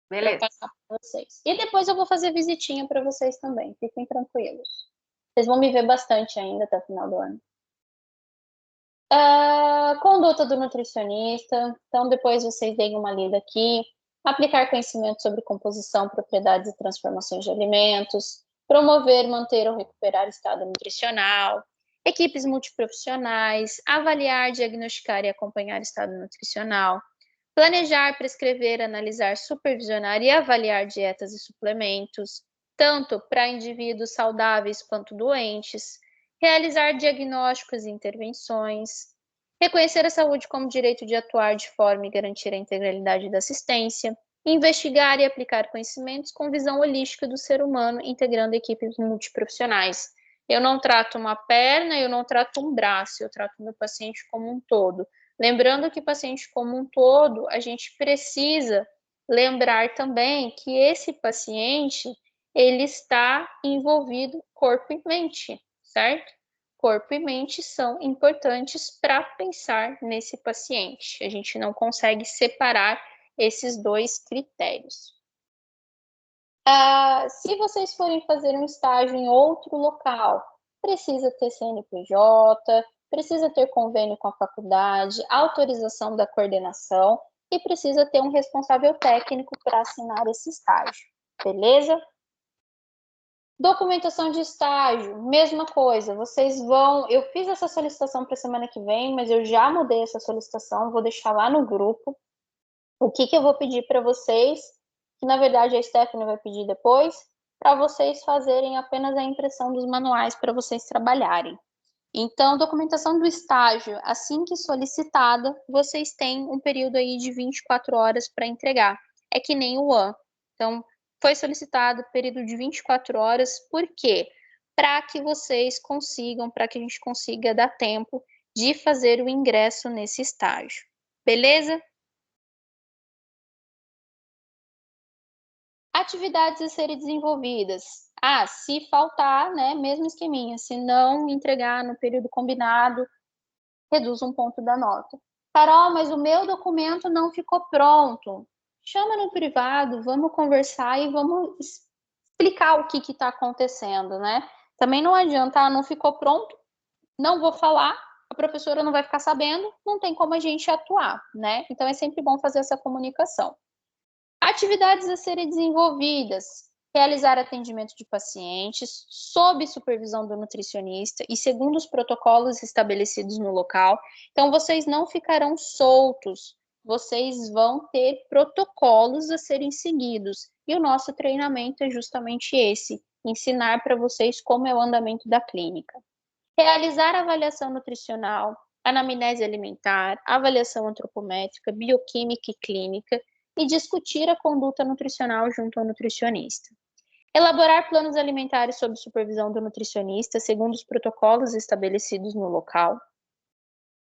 Para Beleza. passar para vocês. E depois eu vou fazer visitinha para vocês também, fiquem tranquilos. Vocês vão me ver bastante ainda até o final do ano. Conduta do nutricionista. Então, depois vocês deem uma lida aqui. Aplicar conhecimento sobre composição, propriedades e transformações de alimentos. Promover, manter ou recuperar estado nutricional. Equipes multiprofissionais. Avaliar, diagnosticar e acompanhar estado nutricional. Planejar, prescrever, analisar, supervisionar e avaliar dietas e suplementos, tanto para indivíduos saudáveis quanto doentes. Realizar diagnósticos e intervenções. Reconhecer a saúde como direito de atuar de forma e garantir a integralidade da assistência. Investigar e aplicar conhecimentos com visão holística do ser humano, integrando equipes multiprofissionais. Eu não trato uma perna, eu não trato um braço, eu trato o meu paciente como um todo. Lembrando que paciente como um todo, a gente precisa lembrar também que esse paciente, ele está envolvido corpo e mente, certo? Corpo e mente são importantes para pensar nesse paciente. A gente não consegue separar esses dois critérios. Se vocês forem fazer um estágio em outro local, precisa ter CNPJ, precisa ter convênio com a faculdade, autorização da coordenação e precisa ter um responsável técnico para assinar esse estágio, beleza? Documentação de estágio, mesma coisa, vocês vão... Eu fiz essa solicitação para a semana que vem, mas eu já mudei essa solicitação, vou deixar lá no grupo. O que eu vou pedir para vocês, que na verdade a Stephanie vai pedir depois, para vocês fazerem apenas a impressão dos manuais para vocês trabalharem. Então, documentação do estágio, assim que solicitada, vocês têm um período aí de 24 horas para entregar. É que nem o AN. Então, foi solicitado período de 24 horas, por quê? Para que vocês consigam, para que a gente consiga dar tempo de fazer o ingresso nesse estágio. Beleza? Atividades a serem desenvolvidas. Se faltar, né, mesmo esqueminha, se não entregar no período combinado, reduz um ponto da nota. Carol, mas o meu documento não ficou pronto. Chama no privado, vamos conversar e vamos explicar o que está acontecendo, né? Também não adianta, não ficou pronto, não vou falar, a professora não vai ficar sabendo, não tem como a gente atuar, né? Então é sempre bom fazer essa comunicação. Atividades a serem desenvolvidas. Realizar atendimento de pacientes sob supervisão do nutricionista e segundo os protocolos estabelecidos no local. Então, vocês não ficarão soltos, vocês vão ter protocolos a serem seguidos. E o nosso treinamento é justamente esse, ensinar para vocês como é o andamento da clínica. Realizar avaliação nutricional, anamnese alimentar, avaliação antropométrica, bioquímica e clínica, e discutir a conduta nutricional junto ao nutricionista. Elaborar planos alimentares sob supervisão do nutricionista, segundo os protocolos estabelecidos no local.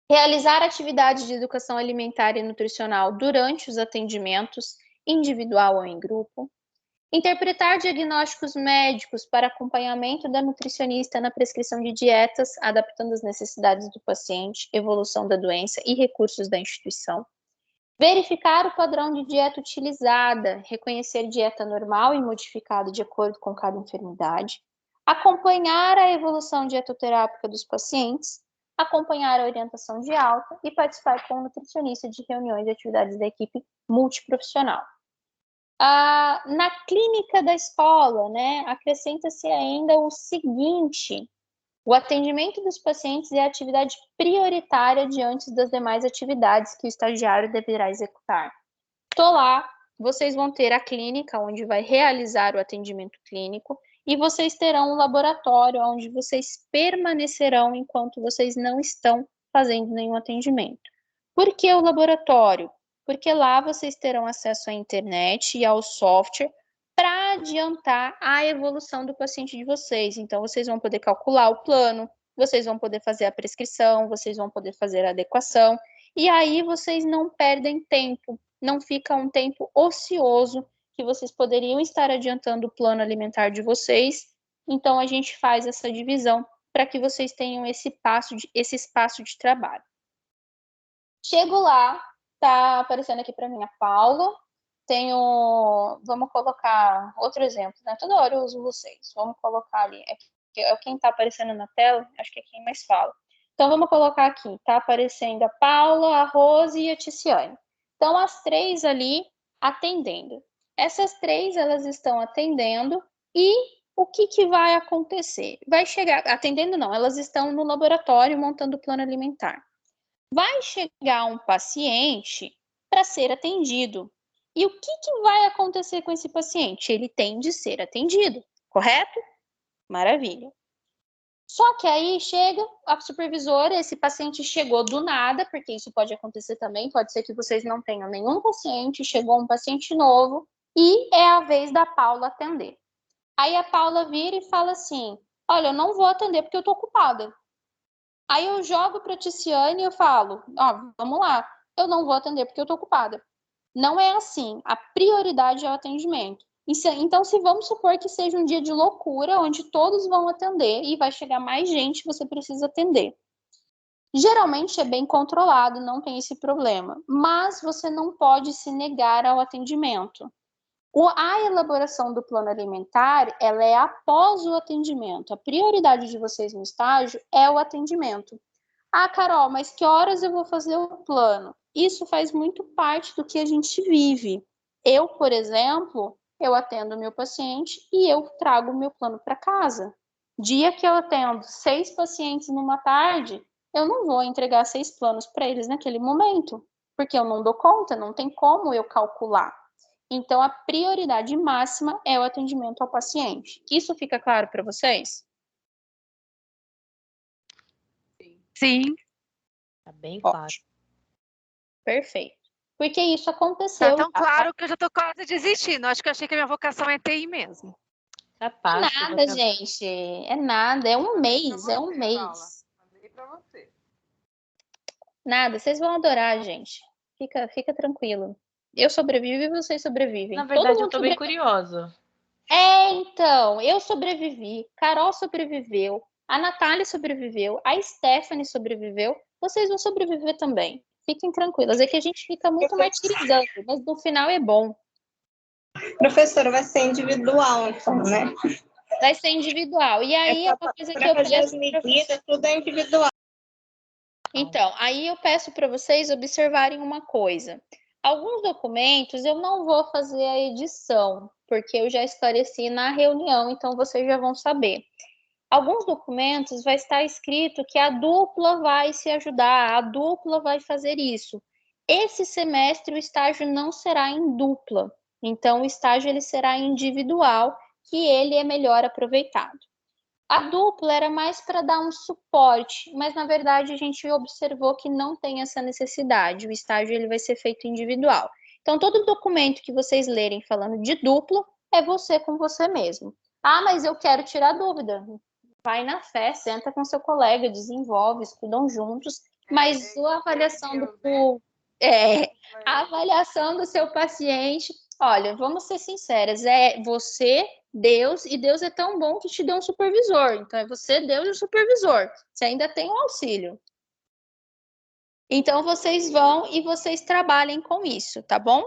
Realizar atividades de educação alimentar e nutricional durante os atendimentos, individual ou em grupo. Interpretar diagnósticos médicos para acompanhamento da nutricionista na prescrição de dietas, adaptando as necessidades do paciente, evolução da doença e recursos da instituição. Verificar o padrão de dieta utilizada, reconhecer dieta normal e modificada de acordo com cada enfermidade, acompanhar a evolução dietoterápica dos pacientes, acompanhar a orientação de alta e participar com o nutricionista de reuniões e atividades da equipe multiprofissional. Na clínica da escola, né, acrescenta-se ainda o seguinte: o atendimento dos pacientes é a atividade prioritária diante das demais atividades que o estagiário deverá executar. Estou lá, vocês vão ter a clínica, onde vai realizar o atendimento clínico, e vocês terão um laboratório, onde vocês permanecerão enquanto vocês não estão fazendo nenhum atendimento. Por que o laboratório? Porque lá vocês terão acesso à internet e ao software para adiantar a evolução do paciente de vocês. Então, vocês vão poder calcular o plano, vocês vão poder fazer a prescrição, vocês vão poder fazer a adequação, e aí vocês não perdem tempo, não fica um tempo ocioso que vocês poderiam estar adiantando o plano alimentar de vocês. Então, a gente faz essa divisão para que vocês tenham esse espaço de trabalho. Chego lá, tá aparecendo aqui para mim a Paula. Vamos colocar outro exemplo, né? Toda hora eu uso vocês. Vamos colocar ali, quem tá aparecendo na tela, acho que é quem mais fala. Então, vamos colocar aqui, tá aparecendo a Paula, a Rose e a Ticiane. Então, as três ali atendendo. Essas três, elas estão atendendo e o que vai acontecer? Vai chegar, atendendo não, elas estão no laboratório montando o plano alimentar. Vai chegar um paciente para ser atendido. E o que vai acontecer com esse paciente? Ele tem de ser atendido, correto? Maravilha. Só que aí chega a supervisora, esse paciente chegou do nada, porque isso pode acontecer também, pode ser que vocês não tenham nenhum paciente, chegou um paciente novo e é a vez da Paula atender. Aí a Paula vira e fala assim: olha, eu não vou atender porque eu estou ocupada. Aí eu jogo para a Ticiane e eu falo: vamos lá, eu não vou atender porque eu estou ocupada. Não é assim. A prioridade é o atendimento. Então, se vamos supor que seja um dia de loucura, onde todos vão atender e vai chegar mais gente, você precisa atender. Geralmente é bem controlado, não tem esse problema, mas você não pode se negar ao atendimento. A elaboração do plano alimentar, ela é após o atendimento. A prioridade de vocês no estágio é o atendimento. Ah, Carol, mas que horas eu vou fazer o plano? Isso faz muito parte do que a gente vive. Eu, por exemplo, eu atendo meu paciente e eu trago o meu plano para casa. Dia que eu atendo 6 pacientes numa tarde, eu não vou entregar 6 planos para eles naquele momento, porque eu não dou conta, não tem como eu calcular. Então, a prioridade máxima é o atendimento ao paciente. Isso fica claro para vocês? Sim. Tá bem claro. Ótimo. Perfeito. Porque isso aconteceu. Tá tão claro que eu já tô quase desistindo. Acho que eu achei que a minha vocação é TI mesmo. Capaz. Nada, gente. É nada. É um mês. É um mês. Mandei pra você. Nada. Vocês vão adorar, gente. Fica tranquilo. Eu sobrevivo e vocês sobrevivem. Na verdade, Todo eu tô mundo bem curiosa. Então, eu sobrevivi, Carol sobreviveu, a Natália sobreviveu, a Stephanie sobreviveu, vocês vão sobreviver também. Fiquem tranquilas, é que a gente fica muito martirizando, mas no final é bom. Professora, vai ser individual, então, né? Vai ser individual. E aí, a coisa que eu fazer as peço medidas, tudo é individual. Então, aí eu peço para vocês observarem uma coisa. Alguns documentos eu não vou fazer a edição, porque eu já esclareci na reunião, então vocês já vão saber. Alguns documentos vai estar escrito que a dupla vai se ajudar, a dupla vai fazer isso. Esse semestre o estágio não será em dupla, então o estágio ele será individual, que ele é melhor aproveitado. A dupla era mais para dar um suporte, mas na verdade a gente observou que não tem essa necessidade. O estágio ele vai ser feito individual. Então, todo documento que vocês lerem falando de dupla é você com você mesmo. Ah, mas eu quero tirar dúvida. Vai na fé, senta com seu colega, desenvolve, estudam juntos, mas a avaliação do seu paciente, olha, vamos ser sinceras, é você, Deus, e Deus é tão bom que te deu um supervisor. Então, é você, Deus e o supervisor. Você ainda tem um auxílio. Então, vocês vão e vocês trabalhem com isso, tá bom?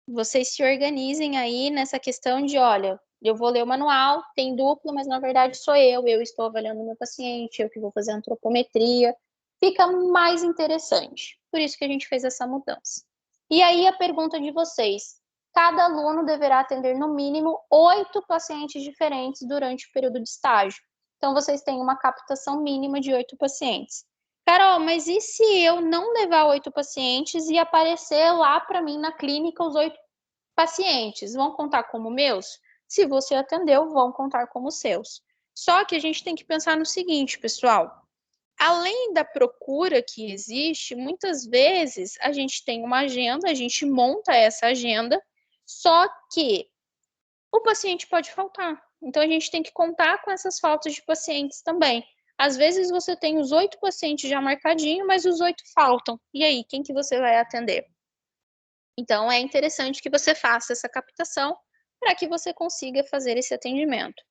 Vocês se organizem aí nessa questão de, olha, eu vou ler o manual, tem dupla, mas na verdade sou eu estou avaliando o meu paciente, eu que vou fazer antropometria. Fica mais interessante. Por isso que a gente fez essa mudança. E aí a pergunta de vocês. Cada aluno deverá atender no mínimo 8 pacientes diferentes durante o período de estágio. Então, vocês têm uma captação mínima de 8 pacientes. Carol, mas e se eu não levar 8 pacientes e aparecer lá para mim na clínica os 8 pacientes? Vão contar como meus? Se você atendeu, vão contar como seus. Só que a gente tem que pensar no seguinte, pessoal. Além da procura que existe, muitas vezes a gente tem uma agenda, a gente monta essa agenda, só que o paciente pode faltar. Então, a gente tem que contar com essas faltas de pacientes também. Às vezes, você tem os 8 pacientes já marcadinhos, mas os 8 faltam. E aí, quem que você vai atender? Então, é interessante que você faça essa captação para que você consiga fazer esse atendimento.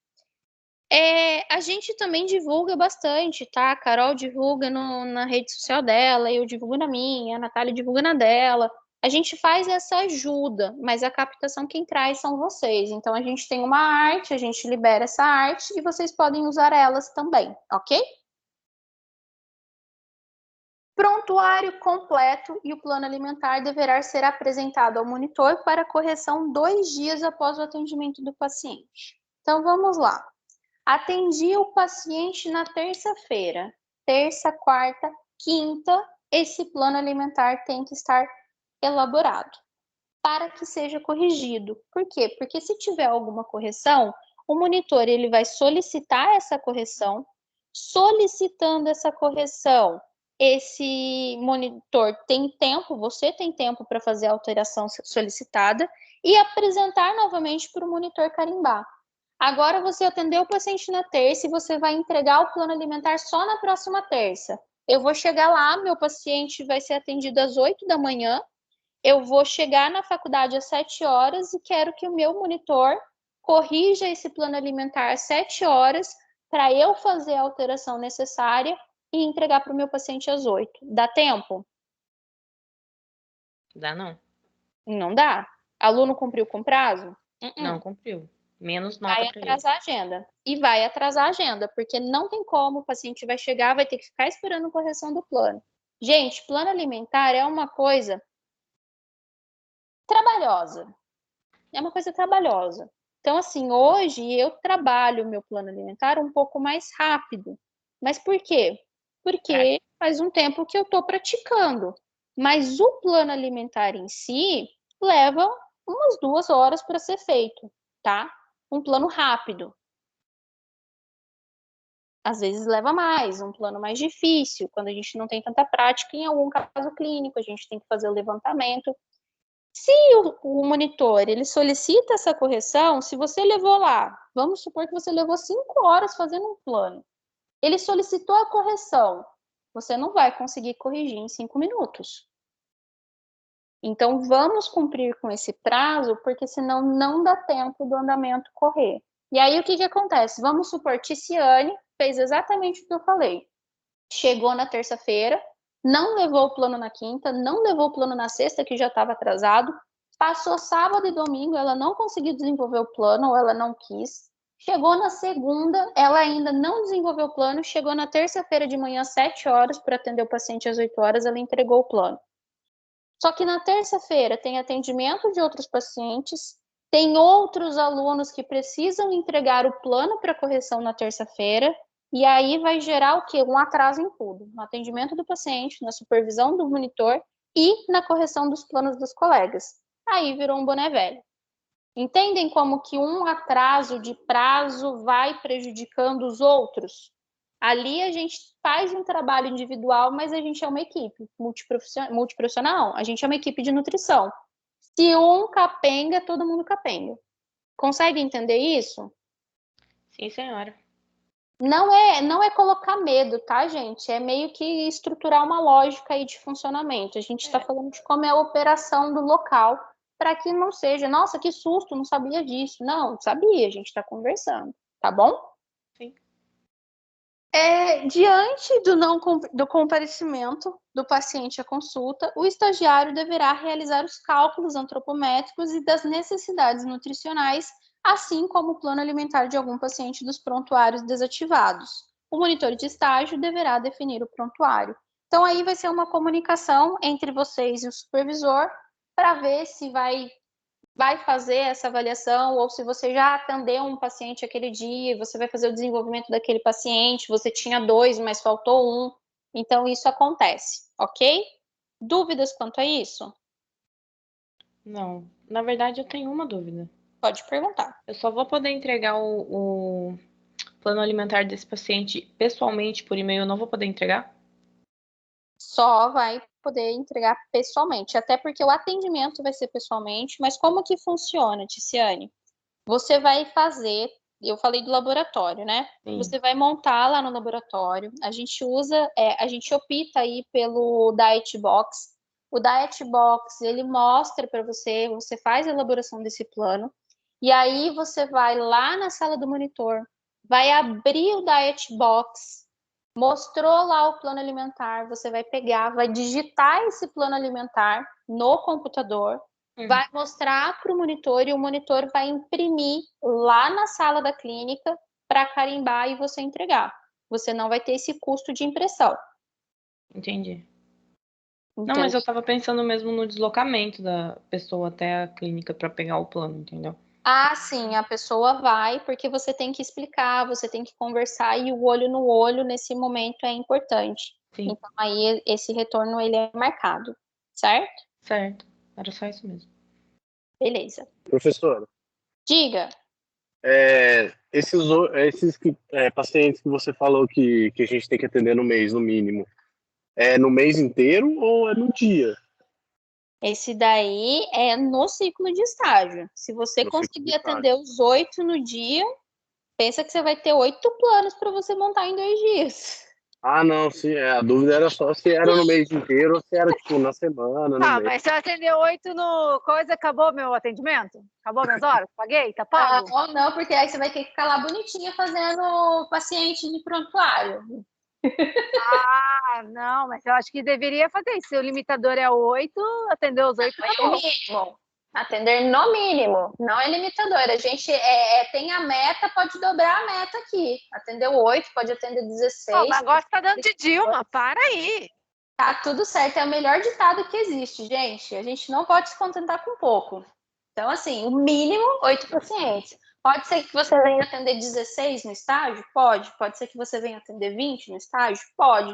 A gente também divulga bastante, tá? A Carol divulga na rede social dela, eu divulgo na minha, a Natália divulga na dela. A gente faz essa ajuda, mas a captação quem traz são vocês. Então, a gente tem uma arte, a gente libera essa arte e vocês podem usar elas também, ok? Prontuário completo e o plano alimentar deverá ser apresentado ao monitor para correção 2 dias após o atendimento do paciente. Então, vamos lá. Atendi o paciente na terça-feira. Terça, quarta, quinta, esse plano alimentar tem que estar elaborado para que seja corrigido. Por quê? Porque se tiver alguma correção, o monitor ele vai solicitar essa correção. Solicitando essa correção, esse monitor tem tempo, você tem tempo para fazer a alteração solicitada e apresentar novamente para o monitor carimbar. Agora você atendeu o paciente na terça e você vai entregar o plano alimentar só na próxima terça. Eu vou chegar lá, meu paciente vai ser atendido às 8 da manhã eu vou chegar na faculdade às 7 horas e quero que o meu monitor corrija esse plano alimentar às 7 horas para eu fazer a alteração necessária e entregar para o meu paciente às 8. Dá tempo? Dá não. Não dá. Aluno cumpriu com prazo? Não cumpriu. Menos nota Vai para ele. atrasar a agenda. E vai atrasar a agenda, porque não tem como, o paciente vai chegar, vai ter que ficar esperando correção do plano. Gente, plano alimentar é uma coisa trabalhosa. É uma coisa trabalhosa. Então, assim, hoje eu trabalho o meu plano alimentar um pouco mais rápido. Mas por quê? Porque faz um tempo que eu estou praticando. Mas o plano alimentar em si leva umas 2 horas para ser feito, tá? Um plano rápido. Às vezes leva mais, um plano mais difícil, quando a gente não tem tanta prática, em algum caso clínico, a gente tem que fazer o levantamento. Se o monitor ele solicita essa correção, se você levou lá, vamos supor que você levou 5 horas fazendo um plano, ele solicitou a correção, você não vai conseguir corrigir em 5 minutos. Então, vamos cumprir com esse prazo, porque senão não dá tempo do andamento correr. E aí, o que acontece? Vamos supor, Ticiane fez exatamente o que eu falei. Chegou na terça-feira, não levou o plano na quinta, não levou o plano na sexta, que já estava atrasado, passou sábado e domingo, ela não conseguiu desenvolver o plano, ou ela não quis. Chegou na segunda, ela ainda não desenvolveu o plano, chegou na terça-feira de manhã, às 7 horas, para atender o paciente às 8 horas, ela entregou o plano. Só que na terça-feira tem atendimento de outros pacientes, tem outros alunos que precisam entregar o plano para correção na terça-feira, e aí vai gerar o quê? Um atraso em tudo, no atendimento do paciente, na supervisão do monitor e na correção dos planos dos colegas. Aí virou um boné velho. Entendem como que um atraso de prazo vai prejudicando os outros? Ali a gente faz um trabalho individual, mas a gente é uma equipe multiprofissional, a gente é uma equipe de nutrição. Se um capenga, todo mundo capenga. Consegue entender isso? Sim, senhora. Não é colocar medo, tá, gente? É meio que estruturar uma lógica aí de funcionamento. A gente está falando de como é a operação do local, para que não seja, nossa, que susto, não sabia disso. Não sabia, a gente está conversando, tá bom? Sim. Diante do comparecimento do paciente à consulta, o estagiário deverá realizar os cálculos antropométricos e das necessidades nutricionais, assim como o plano alimentar de algum paciente dos prontuários desativados. O monitor de estágio deverá definir o prontuário. Então, aí vai ser uma comunicação entre vocês e o supervisor para ver se vai fazer essa avaliação, ou se você já atendeu um paciente aquele dia, você vai fazer o desenvolvimento daquele paciente, você tinha 2, mas faltou 1. Então, isso acontece, ok? Dúvidas quanto a isso? Não. Na verdade, eu tenho uma dúvida. Pode perguntar. Eu só vou poder entregar o plano alimentar desse paciente pessoalmente por e-mail, eu não vou poder entregar? Só vai poder entregar pessoalmente, até porque o atendimento vai ser pessoalmente, mas como que funciona, Ticiane? Você vai fazer, eu falei do laboratório, né? Sim. Você vai montar lá no laboratório, a gente opta aí pelo Diet Box. O Diet Box, ele mostra para você, você faz a elaboração desse plano, e aí você vai lá na sala do monitor, vai abrir o Diet Box, mostrou lá o plano alimentar, você vai pegar, vai digitar esse plano alimentar no computador, vai mostrar para o monitor e o monitor vai imprimir lá na sala da clínica para carimbar e você entregar. Você não vai ter esse custo de impressão. Entendi. Então, Não, mas eu tava pensando mesmo no deslocamento da pessoa até a clínica para pegar o plano, entendeu? sim, a pessoa vai, porque você tem que explicar, você tem que conversar, e o olho no olho nesse momento é importante. Sim. Então, aí esse retorno ele é marcado, certo? Certo. Era só isso mesmo. Beleza. Professora, Diga. esses pacientes que você falou que a gente tem que atender no mês, no mínimo, é no mês inteiro ou é no dia? Esse daí é no ciclo de estágio. Se você conseguir atender os 8 no dia, pensa que você vai ter 8 planos para você montar em 2 dias. Ah, não, sim, a dúvida era só se era no mês inteiro ou se era, tipo, na semana, no Ah, mês. mas se eu atender 8 no coisa, acabou meu atendimento? Acabou minhas horas? Paguei? Tá pago? Ou não, porque aí você vai ter que ficar lá bonitinha fazendo paciente de prontuário. Ah, não, mas eu acho que deveria fazer isso. Se o limitador é 8, atender os 8 É o acabou. mínimo. Atender no mínimo, não é limitador. A gente tem a meta, pode dobrar a meta aqui. Atendeu 8, pode atender Pô, 16. mas agora você tá dando de Dilma, para aí. Tá tudo certo, é o melhor ditado que existe, gente. A gente não pode se contentar com pouco. Então, assim, o mínimo 8 pacientes. Pode ser que você venha atender 16 no estágio? Pode. Pode ser que você venha atender 20 no estágio? Pode.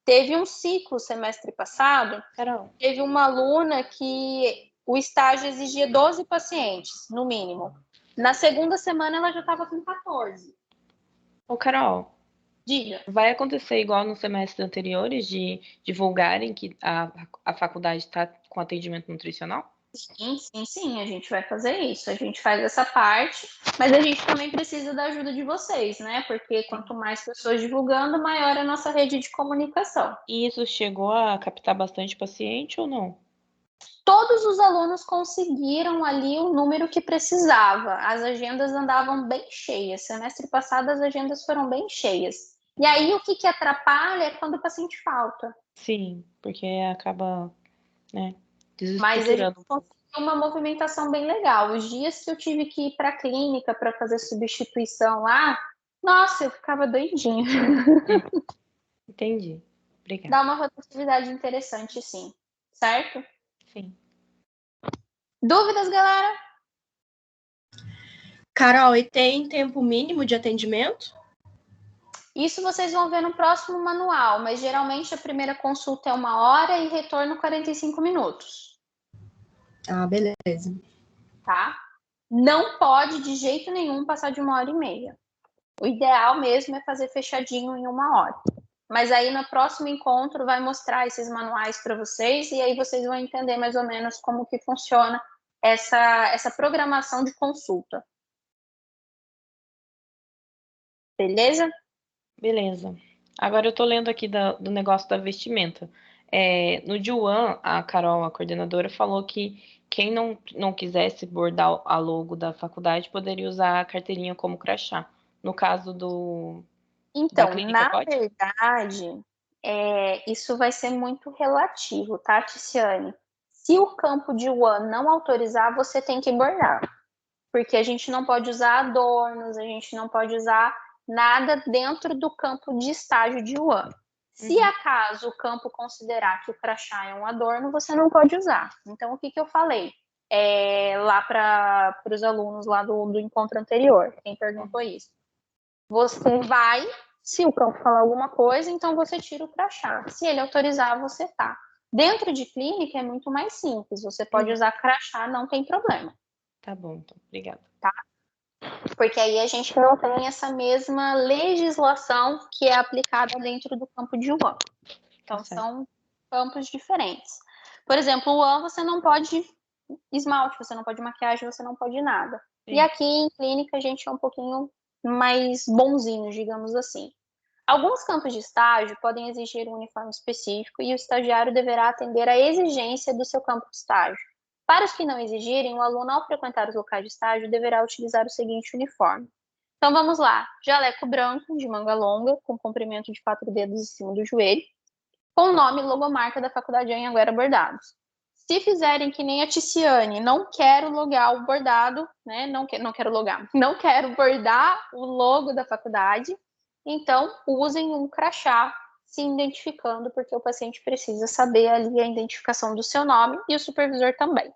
Teve um ciclo semestre passado, Carol. teve uma aluna que o estágio exigia 12 pacientes, no mínimo. Na segunda semana ela já estava com 14. Ô, Carol, Diga. vai acontecer igual nos semestres anteriores de divulgarem que a faculdade está com atendimento nutricional? Sim, a gente vai fazer isso. A gente faz essa parte, mas a gente também precisa da ajuda de vocês, né? Porque quanto mais pessoas divulgando, maior é a nossa rede de comunicação. E isso chegou a captar bastante paciente ou não? Todos os alunos conseguiram ali o número que precisava. As agendas andavam bem cheias. Semestre passado as agendas foram bem cheias. E aí o que atrapalha é quando o paciente falta. Sim, porque acaba, né, Mas a gente desestruturando um pouco. conseguiu uma movimentação bem legal. Os dias que eu tive que ir para a clínica para fazer substituição lá, nossa, eu ficava doidinha. Entendi. Obrigada. Dá uma rotatividade interessante, sim. Certo? Sim. Dúvidas, galera? Carol, e tem tempo mínimo de atendimento? Isso vocês vão ver no próximo manual, mas geralmente a primeira consulta é 1 hora e retorno 45 minutos. Ah, beleza. Tá? Não pode de jeito nenhum passar de 1 hora e meia. O ideal mesmo é fazer fechadinho em 1 hora. Mas aí no próximo encontro vai mostrar esses manuais para vocês e aí vocês vão entender mais ou menos como que funciona essa programação de consulta. Beleza? Beleza. Agora eu tô lendo aqui do negócio da vestimenta. No D1, a Carol, a coordenadora, falou que quem não quisesse bordar a logo da faculdade poderia usar a carteirinha como crachá. No caso da Então, clínica, na pode? verdade, isso vai ser muito relativo, tá, Ticiane? Se o campo de UAN não autorizar, você tem que bordar. Porque a gente não pode usar adornos, a gente não pode usar nada dentro do campo de estágio de UAN. Se acaso o campo considerar que o crachá é um adorno, você não pode usar. Então, o que eu falei? Lá para os alunos lá do encontro anterior, quem perguntou isso. Você vai, se o campo falar alguma coisa, então você tira o crachá. Se ele autorizar, você tá. Dentro de clínica é muito mais simples. Você pode usar crachá, não tem problema. Tá bom, então. Obrigada. Tá? Porque aí a gente não tem essa mesma legislação que é aplicada dentro do campo de UAN. Então, são campos diferentes. Por exemplo, o UAN você não pode esmalte, você não pode maquiagem, você não pode nada. Sim. E aqui em clínica a gente é um pouquinho mais bonzinho, digamos assim. Alguns campos de estágio podem exigir um uniforme específico e o estagiário deverá atender à exigência do seu campo de estágio. Para os que não exigirem, o aluno, ao frequentar os locais de estágio, deverá utilizar o seguinte uniforme. Então vamos lá: jaleco branco, de manga longa, com comprimento de 4 dedos em cima do joelho, com o nome e logomarca da Faculdade Anhanguera bordados. Se fizerem que nem a Ticiane, não quero logar o bordado, né? Não quero logar, não quero bordar o logo da faculdade, então usem um crachá se identificando, porque o paciente precisa saber ali a identificação do seu nome e o supervisor também.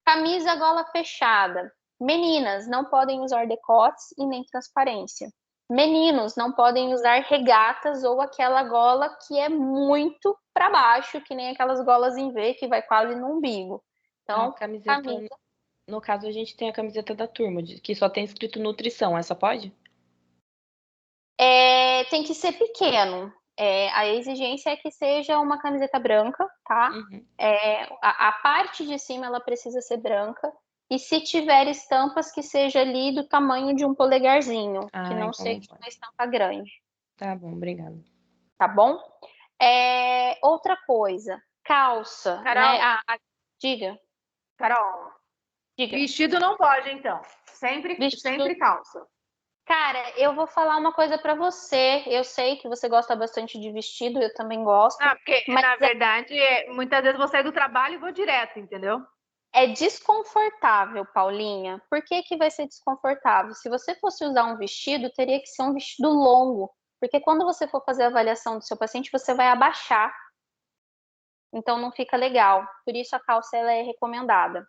Camisa gola fechada. Meninas não podem usar decotes e nem transparência. Meninos não podem usar regatas ou aquela gola que é muito para baixo, que nem aquelas golas em V que vai quase no umbigo. Então, camisa. No caso, a gente tem a camiseta da turma, que só tem escrito nutrição. Essa pode? Tem que ser pequeno. A exigência é que seja uma camiseta branca, tá? A parte de cima ela precisa ser branca. E se tiver estampas, que seja ali do tamanho de um polegarzinho, que não então seja uma estampa grande. Tá bom, obrigada. tá bom? Outra coisa, calça, Carol. né? Diga. Carol, Diga. vestido não pode, então. Sempre calça. Cara, eu vou falar uma coisa pra você. Eu sei que você gosta bastante de vestido, eu também gosto. Não, porque, mas na verdade, muitas vezes vou sair do trabalho e vou direto, entendeu? é desconfortável, Paulinha. Por que que vai ser desconfortável? Se você fosse usar um vestido, teria que ser um vestido longo. Porque quando você for fazer a avaliação do seu paciente, você vai abaixar. Então não fica legal. Por isso a calça ela é recomendada.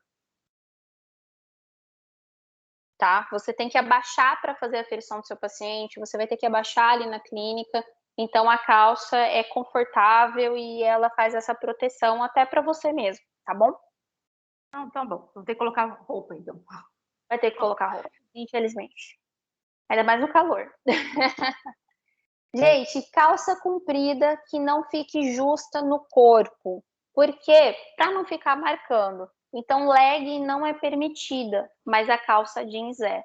Tá? Você tem que abaixar para fazer a aferição do seu paciente, você vai ter que abaixar ali na clínica. Então a calça é confortável e ela faz essa proteção até para você mesmo, tá bom? Não, tá bom. Vou ter que colocar roupa, então. Vai ter que colocar roupa, infelizmente. Ainda mais no calor. Gente, calça comprida que não fique justa no corpo. Por quê? Para não ficar marcando. Então, legging não é permitida, mas a calça jeans é.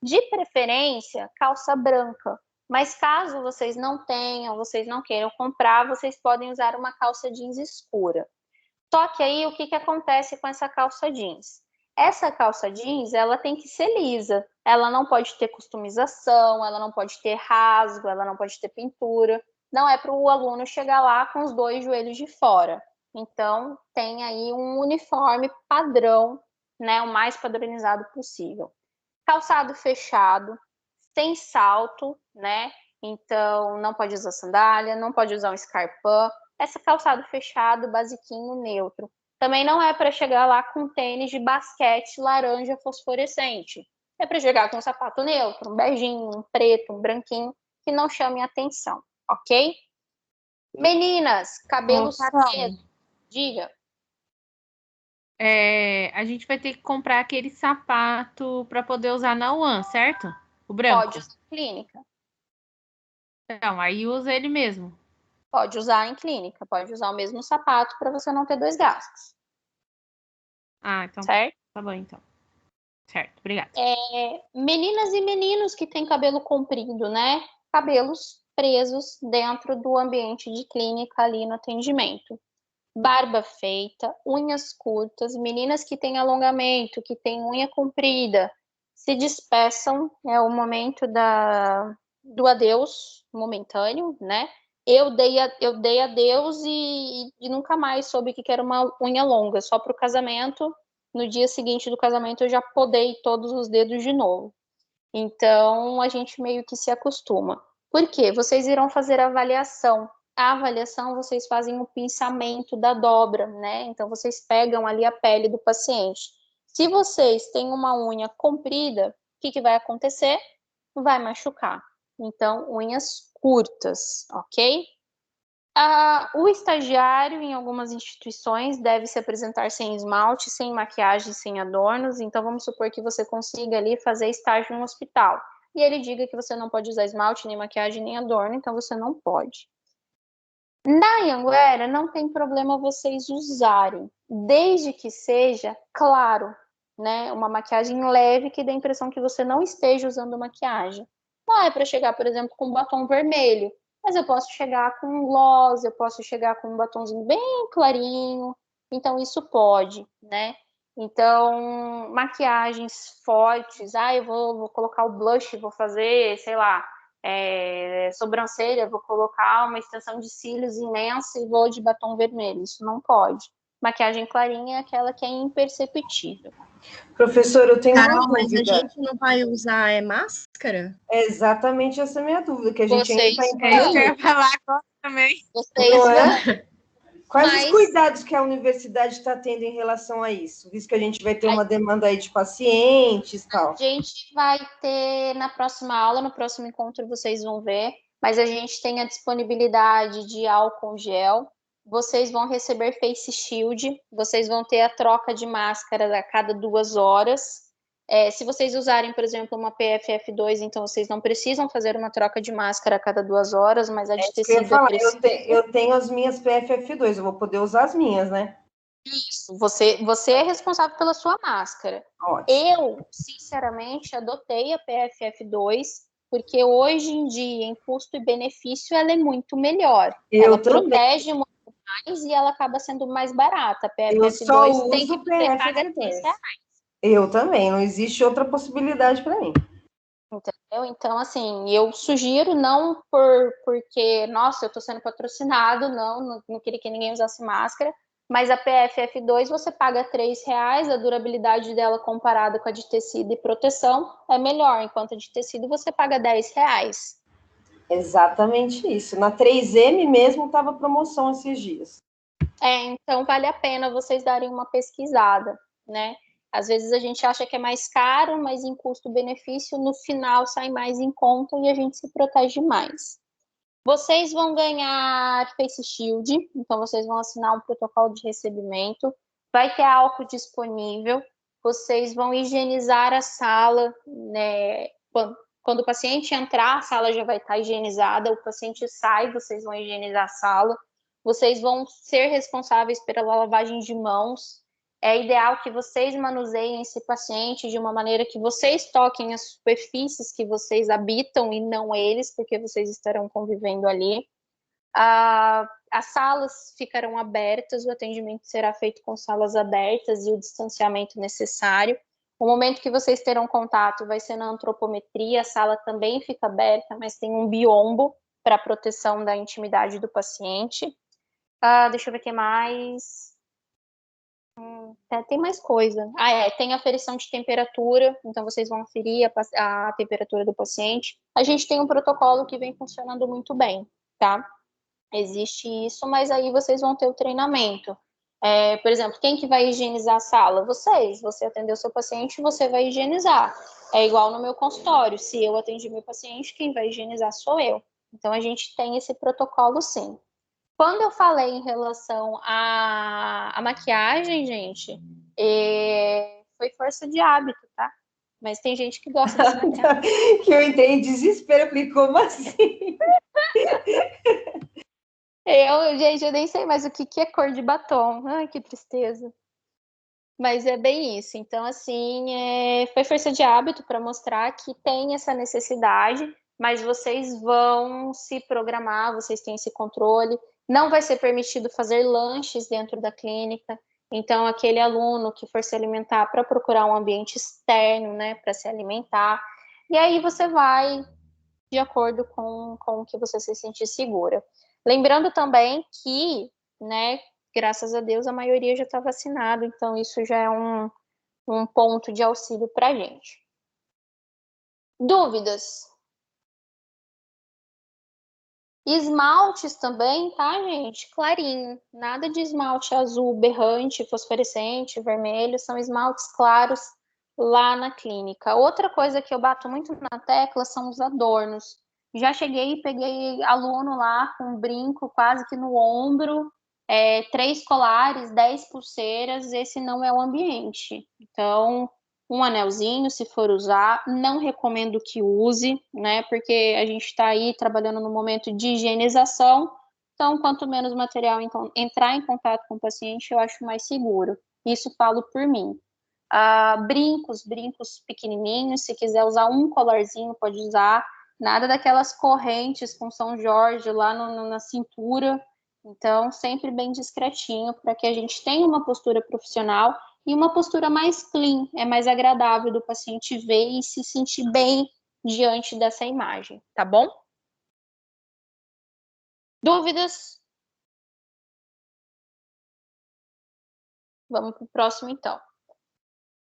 De preferência, calça branca. Mas caso vocês não tenham, vocês não queiram comprar, vocês podem usar uma calça jeans escura. Só que aí, o que acontece com essa calça jeans? Essa calça jeans, ela tem que ser lisa. Ela não pode ter customização, ela não pode ter rasgo, ela não pode ter pintura. Não é para o aluno chegar lá com os 2 joelhos de fora. Então, tem aí um uniforme padrão, né, o mais padronizado possível. Calçado fechado, sem salto, né? Então, não pode usar sandália, não pode usar um escarpão. Essa calçado fechado, basiquinho, neutro. Também não é para chegar lá com tênis de basquete laranja fosforescente. É para chegar com um sapato neutro, um beijinho, um preto, um branquinho, que não chame atenção, ok? Meninas, cabelos pretos. Diga. A gente vai ter que comprar aquele sapato para poder usar na UAN, certo? O branco. Pode usar em clínica. Então, aí usa ele mesmo. Pode usar em clínica, pode usar o mesmo sapato para você não ter 2 gastos. Então certo? Tá bom, então. Certo, obrigada. Meninas e meninos que têm cabelo comprido, né? Cabelos presos dentro do ambiente de clínica ali no atendimento. Barba feita, unhas curtas, meninas que têm alongamento, que têm unha comprida, se despeçam, é o momento do adeus momentâneo, né? Eu dei adeus e nunca mais soube que era uma unha longa, só para o casamento. No dia seguinte do casamento eu já podei todos os dedos de novo. Então a gente meio que se acostuma. Por quê? Vocês irão fazer a avaliação. A avaliação vocês fazem o pinçamento da dobra, né? Então vocês pegam ali a pele do paciente. Se vocês têm uma unha comprida, o que vai acontecer? Vai machucar. Então, unhas curtas, ok? O estagiário, em algumas instituições, deve se apresentar sem esmalte, sem maquiagem, sem adornos. Então, vamos supor que você consiga ali fazer estágio no hospital. E ele diga que você não pode usar esmalte, nem maquiagem, nem adorno, então você não pode. Na Anhanguera, não tem problema vocês usarem, desde que seja claro, né? Uma maquiagem leve que dê a impressão que você não esteja usando maquiagem. Não é para chegar, por exemplo, com um batom vermelho, mas eu posso chegar com um gloss, eu posso chegar com um batomzinho bem clarinho, então isso pode, né? Então, maquiagens fortes, eu vou colocar o blush, vou fazer, sei lá, sobrancelha, vou colocar uma extensão de cílios imensa e vou de batom vermelho, isso não pode. Maquiagem clarinha é aquela que é imperceptível. Professor, eu tenho Carol, uma mas dúvida. a gente não vai usar máscara? É exatamente essa minha dúvida, que a gente ainda está em Eu ia falar agora também. Não é? Quais Mas- os cuidados que a universidade está tendo em relação a isso? Visto que a gente vai ter uma demanda aí de pacientes e tal. A gente vai ter na próxima aula, no próximo encontro vocês vão ver, mas a gente tem a disponibilidade de álcool gel, vocês vão receber face shield, vocês vão ter a troca de máscara a cada 2 horas. Se vocês usarem, por exemplo, uma PFF2, então vocês não precisam fazer uma troca de máscara a cada 2 horas, mas a de Isso que eu tecido ia falar, precisa. eu tenho as minhas PFF2, eu vou poder usar as minhas, né? Isso, você é responsável pela sua máscara. Ótimo. Eu, sinceramente, adotei a PFF2 porque hoje em dia, em custo e benefício, ela é muito melhor. Eu Ela também. protege muito mais e ela acaba sendo mais barata. A Eu só PFF2 tem uso que você paga PFF2. R$3. Eu também, não existe outra possibilidade para mim. Entendeu? Então, assim, eu sugiro não porque, nossa, eu estou sendo patrocinado, não queria que ninguém usasse máscara, mas a PFF2 você paga R$3, a durabilidade dela comparada com a de tecido e proteção é melhor, enquanto a de tecido você paga R$10. Exatamente isso. Na 3M mesmo estava promoção esses dias. Então vale a pena vocês darem uma pesquisada, né? Às vezes a gente acha que é mais caro, mas em custo-benefício, no final sai mais em conta e a gente se protege mais. Vocês vão ganhar Face Shield, então vocês vão assinar um protocolo de recebimento, vai ter álcool disponível, vocês vão higienizar a sala, né? Quando o paciente entrar, a sala já vai estar higienizada, o paciente sai, vocês vão higienizar a sala, vocês vão ser responsáveis pela lavagem de mãos. É ideal que vocês manuseiem esse paciente de uma maneira que vocês toquem as superfícies que vocês habitam e não eles, porque vocês estarão convivendo ali. As salas ficarão abertas, o atendimento será feito com salas abertas e o distanciamento necessário. O momento que vocês terão contato vai ser na antropometria, a sala também fica aberta, mas tem um biombo para proteção da intimidade do paciente. Deixa eu ver o que mais. Tem mais coisa. Tem aferição de temperatura, então vocês vão aferir a temperatura do paciente. A gente tem um protocolo que vem funcionando muito bem, tá? Existe isso, mas aí vocês vão ter o treinamento. Por exemplo, quem que vai higienizar a sala? Vocês. Você atendeu seu paciente, você vai higienizar. É igual no meu consultório. Se eu atendi meu paciente, quem vai higienizar sou eu. Então, a gente tem esse protocolo, sim. Quando eu falei em relação à maquiagem, gente, foi força de hábito, tá? Mas tem gente que gosta dessa maquiagem. Que eu entrei em desespero, eu falei, como assim? Gente, eu nem sei mais o que é cor de batom. Ai, que tristeza. Mas é bem isso. Então, assim, foi força de hábito para mostrar que tem essa necessidade, mas vocês vão se programar, vocês têm esse controle. Não vai ser permitido fazer lanches dentro da clínica. Então, aquele aluno que for se alimentar para procurar um ambiente externo, né, para se alimentar. E aí você vai de acordo com o que você se sentir segura. Lembrando também que, né, graças a Deus, a maioria já está vacinada, então isso já é um ponto de auxílio para a gente. Dúvidas? Esmaltes também, tá, gente? Clarinho. Nada de esmalte azul, berrante, fosforescente, vermelho. São esmaltes claros lá na clínica. Outra coisa que eu bato muito na tecla são os adornos. Já cheguei e peguei aluno lá com um brinco quase que no ombro, 3 colares, 10 pulseiras. Esse não é o ambiente. Então, um anelzinho, se for usar, não recomendo que use, né, porque a gente está aí trabalhando no momento de higienização, então quanto menos material entrar em contato com o paciente, eu acho mais seguro. Isso falo por mim. Brincos pequenininhos, se quiser usar um colarzinho, pode usar, nada daquelas correntes com São Jorge lá na cintura, então sempre bem discretinho, para que a gente tenha uma postura profissional e uma postura mais clean, é mais agradável do paciente ver e se sentir bem diante dessa imagem, tá bom? Dúvidas? Vamos para o próximo, então.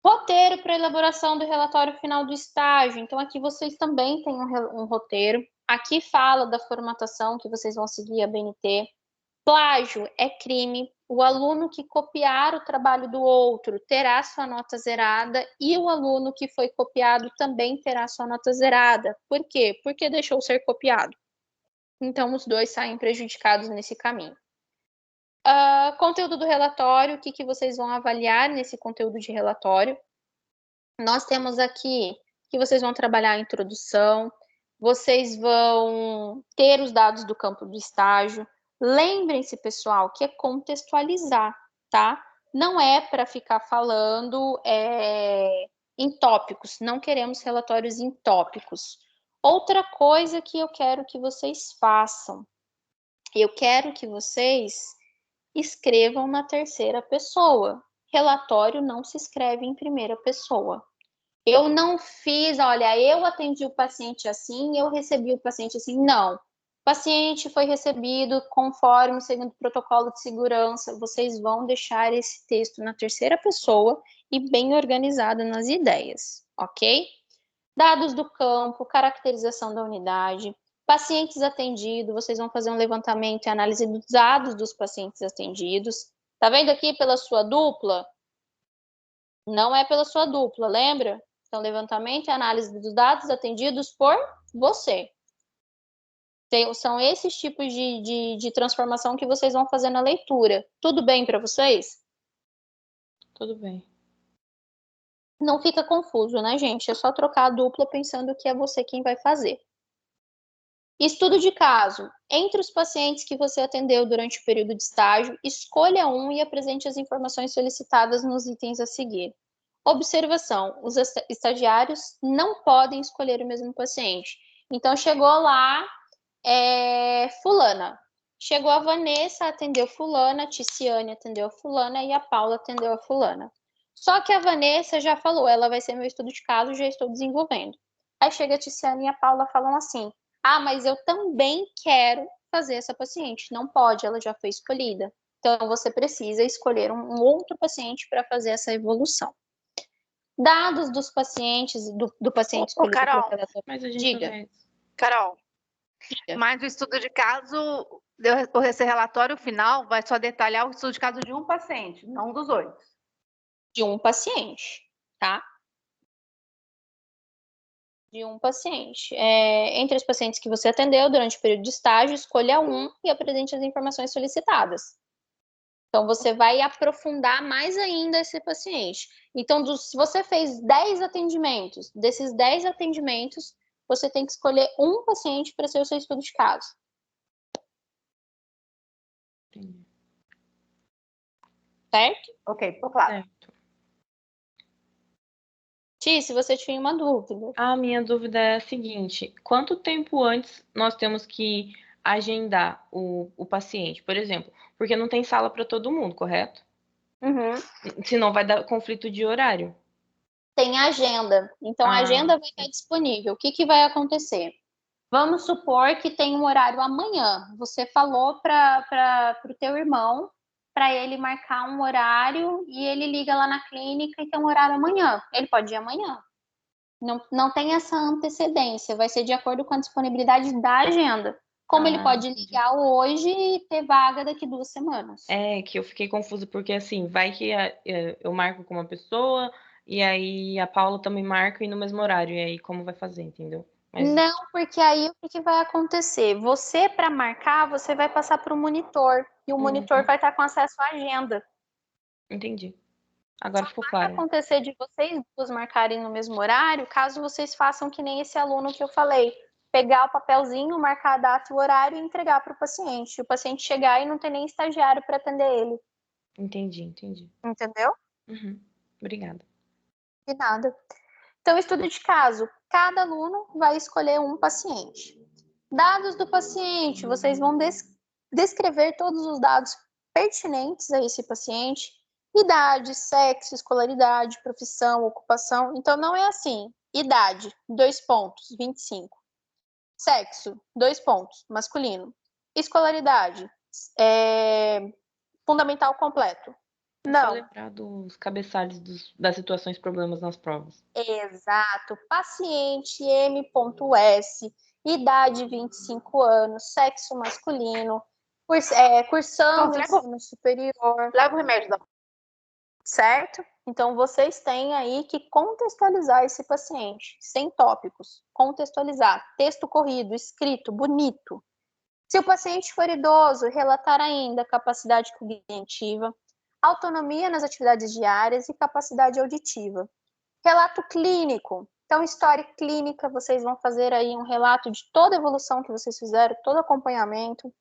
Roteiro para elaboração do relatório final do estágio. Então, aqui vocês também têm um roteiro. Aqui fala da formatação que vocês vão seguir a BNT. Plágio é crime. O aluno que copiar o trabalho do outro terá sua nota zerada e o aluno que foi copiado também terá sua nota zerada. Por quê? Porque deixou ser copiado. Então, os dois saem prejudicados nesse caminho. Conteúdo do relatório, o que vocês vão avaliar nesse conteúdo de relatório? Nós temos aqui que vocês vão trabalhar a introdução, vocês vão ter os dados do campo do estágio. Lembrem-se, pessoal, que é contextualizar, tá? Não é para ficar falando em tópicos, não queremos relatórios em tópicos. Outra coisa que eu quero que vocês façam, eu quero que vocês escrevam na terceira pessoa. Relatório não se escreve em primeira pessoa. Eu não fiz, olha, eu atendi o paciente assim, eu recebi o paciente assim. Não. O paciente foi recebido conforme o segundo protocolo de segurança. Vocês vão deixar esse texto na terceira pessoa e bem organizado nas ideias, ok? Dados do campo, caracterização da unidade, pacientes atendidos, vocês vão fazer um levantamento e análise dos dados dos pacientes atendidos. Tá vendo aqui pela sua dupla? Não é pela sua dupla, lembra? Então, levantamento e análise dos dados atendidos por você. São esses tipos de transformação que vocês vão fazer na leitura. Tudo bem para vocês? Tudo bem. Não fica confuso, né, gente? É só trocar a dupla pensando que é você quem vai fazer. Estudo de caso. Entre os pacientes que você atendeu durante o período de estágio, escolha um e apresente as informações solicitadas nos itens a seguir. Observação: os estagiários não podem escolher o mesmo paciente. Então, chegou lá, fulana. Chegou a Vanessa, atendeu fulana, a Ticiane atendeu a fulana e a Paula atendeu a fulana. Só que a Vanessa já falou, ela vai ser meu estudo de caso, já estou desenvolvendo. Aí chega a Ticiane e a Paula falam assim, mas eu também quero fazer essa paciente. Não pode, ela já foi escolhida. Então, você precisa escolher um outro paciente para fazer essa evolução. Dados dos pacientes, do paciente escolhido. Carol, mas a gente diga. vai... Carol, mas o estudo de caso, esse relatório final vai só detalhar o estudo de caso de um paciente, não dos 8. De um paciente, tá? De um paciente. Entre os pacientes que você atendeu durante o período de estágio, escolha um e apresente as informações solicitadas. Então, você vai aprofundar mais ainda esse paciente. Então, se você fez 10 atendimentos, desses 10 atendimentos, você tem que escolher um paciente para ser o seu estudo de caso. Entendi. Certo? Ok, ficou claro. Certo. Ti, se você tinha uma dúvida. A minha dúvida é a seguinte: quanto tempo antes nós temos que agendar o paciente, por exemplo? Porque não tem sala para todo mundo, correto? Uhum. Senão vai dar conflito de horário. Tem agenda. Então, a agenda vai estar disponível. O que vai acontecer? Vamos supor que tem um horário amanhã. Você falou para o teu irmão para ele marcar um horário e ele liga lá na clínica e tem um horário amanhã. Ele pode ir amanhã. Não tem essa antecedência. Vai ser de acordo com a disponibilidade da agenda. Como ele pode ligar hoje e ter vaga daqui 2 semanas. É, que eu fiquei confusa, porque assim, vai que eu marco com uma pessoa, e aí a Paula também marca e no mesmo horário, e aí como vai fazer, entendeu? Mas... Não, porque aí o que vai acontecer? Você, para marcar, você vai passar para o monitor, e o monitor vai estar com acesso à agenda. Entendi. Agora ficou Vai claro. acontecer de vocês duas marcarem no mesmo horário, caso vocês façam que nem esse aluno que eu falei. Pegar o papelzinho, marcar a data e o horário e entregar para o paciente. O paciente chegar e não ter nem estagiário para atender ele. Entendi. Entendeu? Uhum. Obrigada. De nada. Então, estudo de caso. Cada aluno vai escolher um paciente. Dados do paciente. Vocês vão descrever todos os dados pertinentes a esse paciente. Idade, sexo, escolaridade, profissão, ocupação. Então, não é assim. Idade, 2 pontos, 25. Sexo, 2 pontos, masculino. Escolaridade, fundamental completo. Não. Só lembrar dos cabeçalhos das situações problemas nas provas. Exato. Paciente M.S, idade 25 anos, sexo masculino, cursando ensino superior. Leva o remédio da... Certo? Então, vocês têm aí que contextualizar esse paciente, sem tópicos. Contextualizar. Texto corrido, escrito, bonito. Se o paciente for idoso, relatar ainda capacidade cognitiva, autonomia nas atividades diárias e capacidade auditiva. Relato clínico. Então, história clínica, vocês vão fazer aí um relato de toda a evolução que vocês fizeram, todo acompanhamento.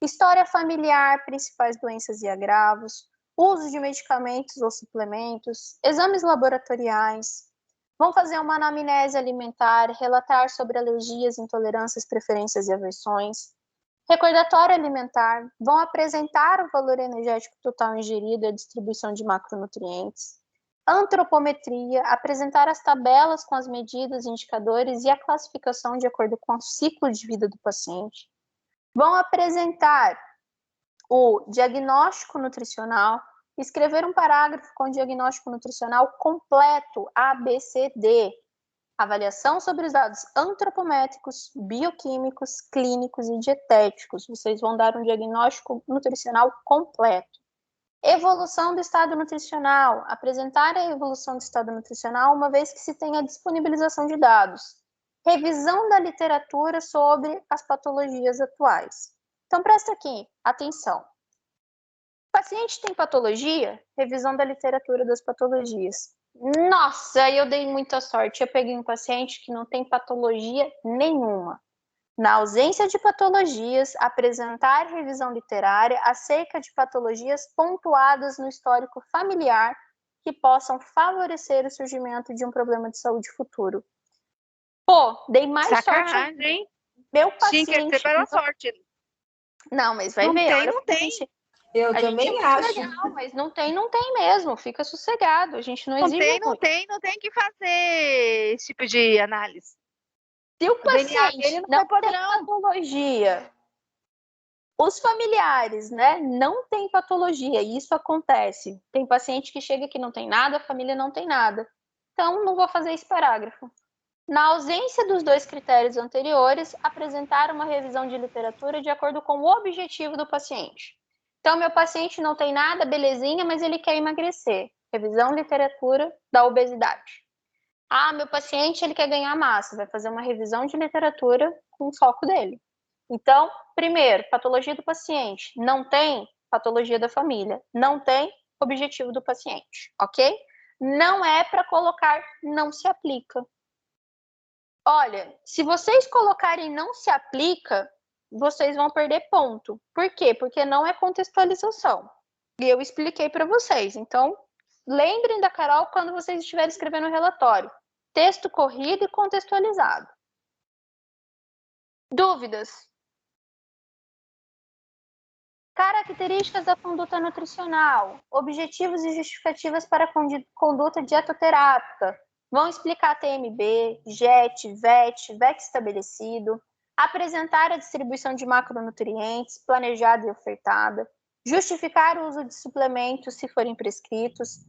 História familiar, principais doenças e agravos. Uso de medicamentos ou suplementos. Exames laboratoriais. Vão fazer uma anamnese alimentar, relatar sobre alergias, intolerâncias, preferências e aversões. Recordatório alimentar, vão apresentar o valor energético total ingerido e a distribuição de macronutrientes. Antropometria, apresentar as tabelas com as medidas, indicadores e a classificação de acordo com o ciclo de vida do paciente. Vão apresentar o diagnóstico nutricional, escrever um parágrafo com o diagnóstico nutricional completo, ABCD, avaliação sobre os dados antropométricos, bioquímicos, clínicos e dietéticos. Vocês vão dar um diagnóstico nutricional completo. Evolução do estado nutricional, apresentar a evolução do estado nutricional uma vez que se tem a disponibilização de dados. Revisão da literatura sobre as patologias atuais. Então, presta aqui, atenção. O paciente tem patologia? Revisão da literatura das patologias. Nossa, eu dei muita sorte. Eu peguei um paciente que não tem patologia nenhuma. Na ausência de patologias, apresentar revisão literária acerca de patologias pontuadas no histórico familiar que possam favorecer o surgimento de um problema de saúde futuro. Pô, dei mais Sacanagem, sorte. hein? Meu paciente. Tinha que ser pela sorte. Não, mas vai Não ver. tem, olha, não tem. gente, Eu a gente também é muito acho. legal, mas não tem mesmo. Fica sossegado. A gente não Não exige tem, não muito. tem, não tem que fazer esse tipo de análise. Se o O DNA paciente dele não não foi tem padrão. patologia, os familiares, né, não tem patologia, e isso acontece. Tem paciente que chega que não tem nada, a família não tem nada. Então, não vou fazer esse parágrafo. Na ausência dos dois critérios anteriores, apresentar uma revisão de literatura de acordo com o objetivo do paciente. Então, meu paciente não tem nada, belezinha, mas ele quer emagrecer. Revisão literatura da obesidade. Ah, meu paciente, ele quer ganhar massa. Vai fazer uma revisão de literatura com o foco dele. Então, primeiro, patologia do paciente. Não tem patologia da família. Não tem objetivo do paciente, ok? Não é para colocar não se aplica. Olha, se vocês colocarem não se aplica, vocês vão perder ponto. Por quê? Porque não é contextualização. E eu expliquei para vocês. Então, lembrem da Carol quando vocês estiverem escrevendo o relatório. Texto corrido e contextualizado. Dúvidas? Características da conduta nutricional. Objetivos e justificativas para a conduta dietoterápica. Vão explicar TMB, JET, VET, VEC estabelecido. Apresentar a distribuição de macronutrientes, planejada e ofertada. Justificar o uso de suplementos se forem prescritos.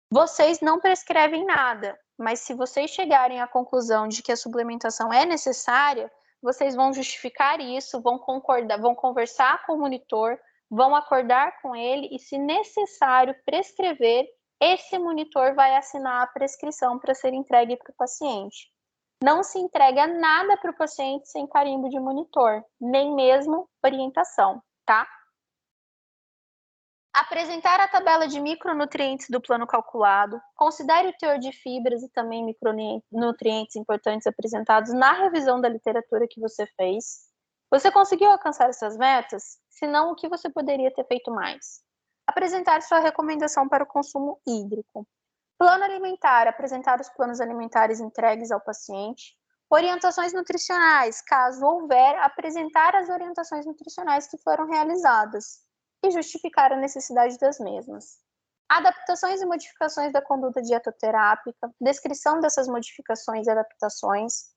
Vocês não prescrevem nada, mas se vocês chegarem à conclusão de que a suplementação é necessária, vocês vão justificar isso, vão concordar, vão conversar com o monitor, vão acordar com ele e, se necessário, prescrever, esse monitor vai assinar a prescrição para ser entregue para o paciente. Não se entrega nada para o paciente sem carimbo de monitor, nem mesmo orientação, tá? Apresentar a tabela de micronutrientes do plano calculado, considere o teor de fibras e também micronutrientes importantes apresentados na revisão da literatura que você fez. Você conseguiu alcançar essas metas? Se não, o que você poderia ter feito mais? Apresentar sua recomendação para o consumo hídrico. Plano alimentar, apresentar os planos alimentares entregues ao paciente. Orientações nutricionais, caso houver, apresentar as orientações nutricionais que foram realizadas e justificar a necessidade das mesmas. Adaptações e modificações da conduta dietoterápica, descrição dessas modificações e adaptações.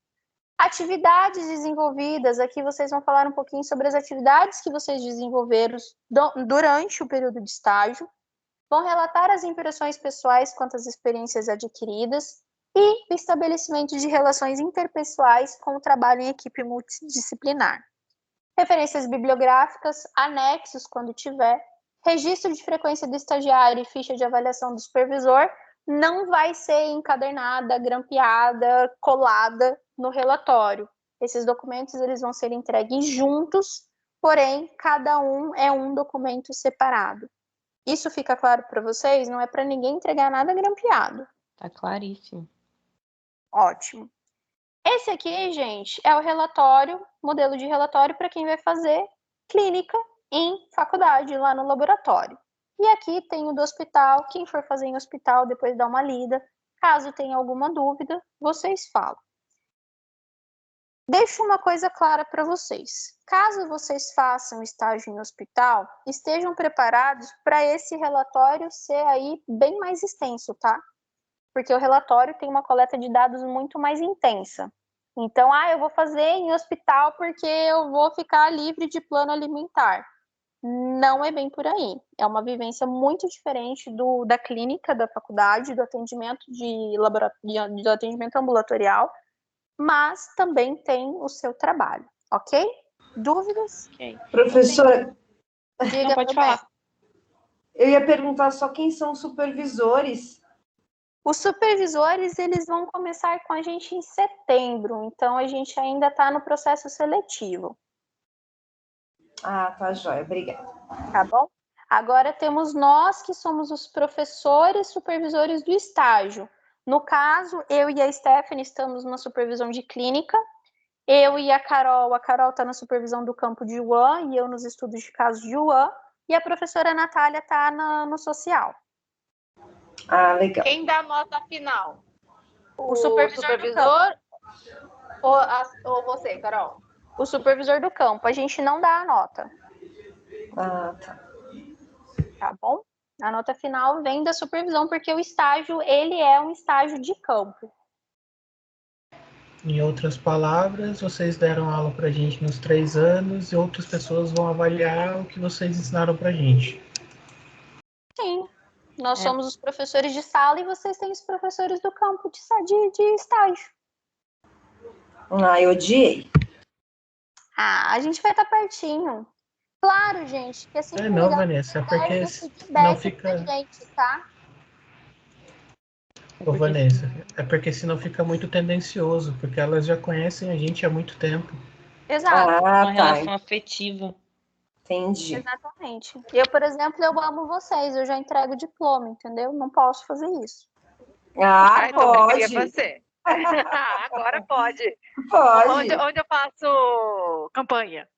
Atividades desenvolvidas, aqui vocês vão falar um pouquinho sobre as atividades que vocês desenvolveram durante o período de estágio. Vão relatar as impressões pessoais quanto às experiências adquiridas e o estabelecimento de relações interpessoais com o trabalho em equipe multidisciplinar. Referências bibliográficas, anexos quando tiver, registro de frequência do estagiário e ficha de avaliação do supervisor, não vai ser encadernada, grampeada, colada no relatório. Esses documentos eles vão ser entregues juntos, porém, cada um é um documento separado. Isso fica claro para vocês? Não é para ninguém entregar nada grampeado. Tá claríssimo. Ótimo. Esse aqui, gente, é o relatório, modelo de relatório para quem vai fazer clínica em faculdade, lá no laboratório. E aqui tem o do hospital, quem for fazer em hospital, depois dá uma lida. Caso tenha alguma dúvida, vocês falam. Deixo uma coisa clara para vocês. Caso vocês façam estágio em hospital, estejam preparados para esse relatório ser aí bem mais extenso, tá? Porque o relatório tem uma coleta de dados muito mais intensa. Então, eu vou fazer em hospital porque eu vou ficar livre de plano alimentar. Não é bem por aí. É uma vivência muito diferente da clínica da faculdade, do atendimento do atendimento ambulatorial, mas também tem o seu trabalho, ok? Dúvidas? Ok. Professora, Diga, Não, pode falar. eu ia perguntar só quem são os supervisores. Os supervisores, eles vão começar com a gente em setembro, então a gente ainda está no processo seletivo. Ah, tá joia, obrigada. Tá bom? Agora temos nós que somos os professores supervisores do estágio. No caso, eu e a Stephanie estamos na supervisão de clínica, eu e a Carol está na supervisão do campo de UAN e eu nos estudos de casos de UAN, e a professora Natália está no social. Ah, legal. Quem dá a nota final? O supervisor do campo. Ou você, Carol? O supervisor do campo, a gente não dá a nota. Ah, tá. Tá bom? A nota final vem da supervisão, porque o estágio, ele é um estágio de campo. Em outras palavras, vocês deram aula pra gente nos 3 anos e outras pessoas vão avaliar o que vocês ensinaram pra gente. Sim. Nós somos os professores de sala e vocês têm os professores do campo de estágio. Ah, eu odiei. A gente vai estar pertinho. Claro, gente, que assim... Não, Vanessa, é porque não fica... Gente, tá? Ô, Vanessa, é porque senão fica muito tendencioso, porque elas já conhecem a gente há muito tempo. Exato. Uma relação afetiva. Entendi. Exatamente. Eu, por exemplo, eu amo vocês, eu já entrego o diploma, entendeu? Não posso fazer isso. Ah, então eu pode. queria você. Agora pode. Pode. Onde eu faço campanha?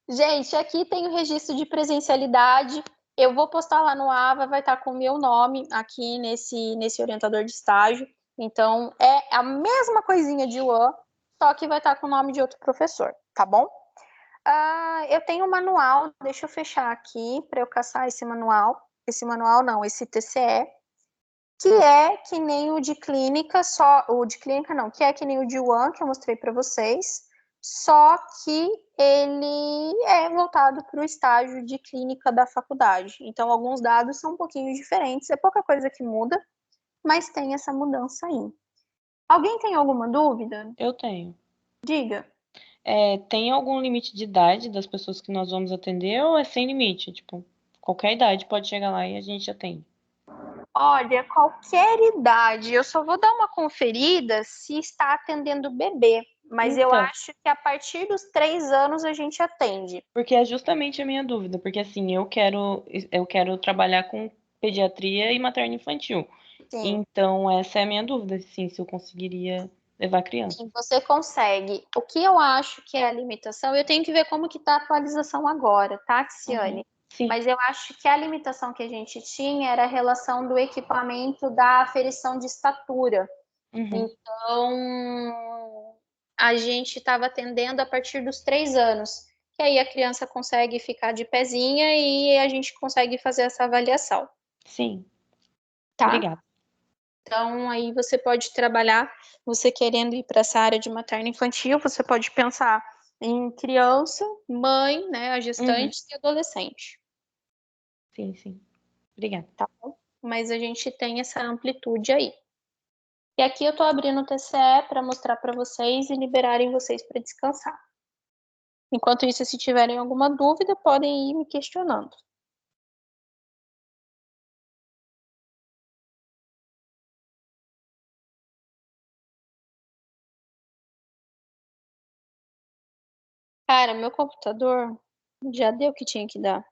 Gente, aqui tem o registro de presencialidade. Eu vou postar lá no AVA, vai estar com o meu nome aqui nesse orientador de estágio. Então, é a mesma coisinha de UAN, só que vai estar com o nome de outro professor, tá bom? Eu tenho um manual, deixa eu fechar aqui para eu caçar esse manual. Esse manual não, esse TCE, que é que nem o de clínica, que é que nem o de UAN, que eu mostrei para vocês, só que ele é voltado para o estágio de clínica da faculdade. Então, alguns dados são um pouquinho diferentes, é pouca coisa que muda, mas tem essa mudança aí. Alguém tem alguma dúvida? Eu tenho. Diga. Tem algum limite de idade das pessoas que nós vamos atender ou é sem limite? Tipo, qualquer idade pode chegar lá e a gente atende. Olha, qualquer idade. Eu só vou dar uma conferida se está atendendo bebê. Mas eu acho que a partir dos 3 anos a gente atende. Porque é justamente a minha dúvida. Porque assim, eu quero trabalhar com pediatria e materno-infantil. Sim. Então, essa é a minha dúvida, sim, se eu conseguiria levar a criança. Sim, você consegue. O que eu acho que é a limitação, eu tenho que ver como que está a atualização agora, tá, Tiziane? Sim. Mas eu acho que a limitação que a gente tinha era a relação do equipamento da aferição de estatura. Então, a gente estava atendendo a partir dos 3 anos, que aí a criança consegue ficar de pezinha e a gente consegue fazer essa avaliação. Sim. Tá? Obrigada. Então, aí você pode trabalhar, você querendo ir para essa área de materno-infantil, você pode pensar em criança, mãe, né, a gestante e adolescente. Sim, sim. Obrigada. Tá bom? Mas a gente tem essa amplitude aí. E aqui eu estou abrindo o TCE para mostrar para vocês e liberarem vocês para descansar. Enquanto isso, se tiverem alguma dúvida, podem ir me questionando. Cara, meu computador já deu o que tinha que dar.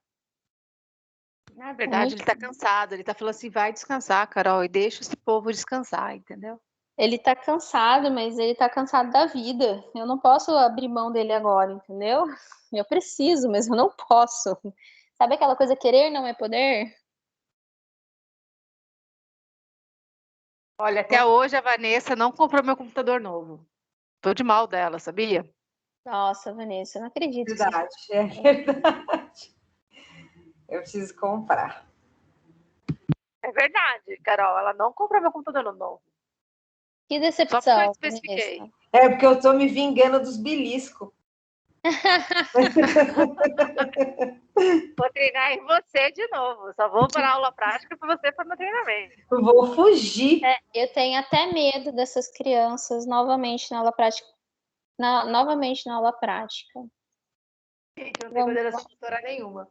Na verdade, ele está cansado. Ele está falando assim, vai descansar, Carol, e deixa esse povo descansar, entendeu? Ele tá cansado, mas ele tá cansado da vida. Eu não posso abrir mão dele agora, entendeu? Eu preciso, mas eu não posso. Sabe aquela coisa, querer não é poder? Olha, até hoje a Vanessa não comprou meu computador novo. Tô de mal dela, sabia? Nossa, Vanessa, eu não acredito que você Verdade, é verdade. Eu preciso comprar. É verdade, Carol. Ela não comprou meu computador novo. Que Só porque eu decepção, especifiquei. Vanessa. É porque eu tô me vingando dos beliscos. Vou treinar em você de novo. Só vou para aula prática para você para meu treinamento. Eu vou fugir. Eu tenho até medo dessas crianças novamente na aula prática. Novamente na aula prática. Gente, eu não tenho coordenação motora nenhuma.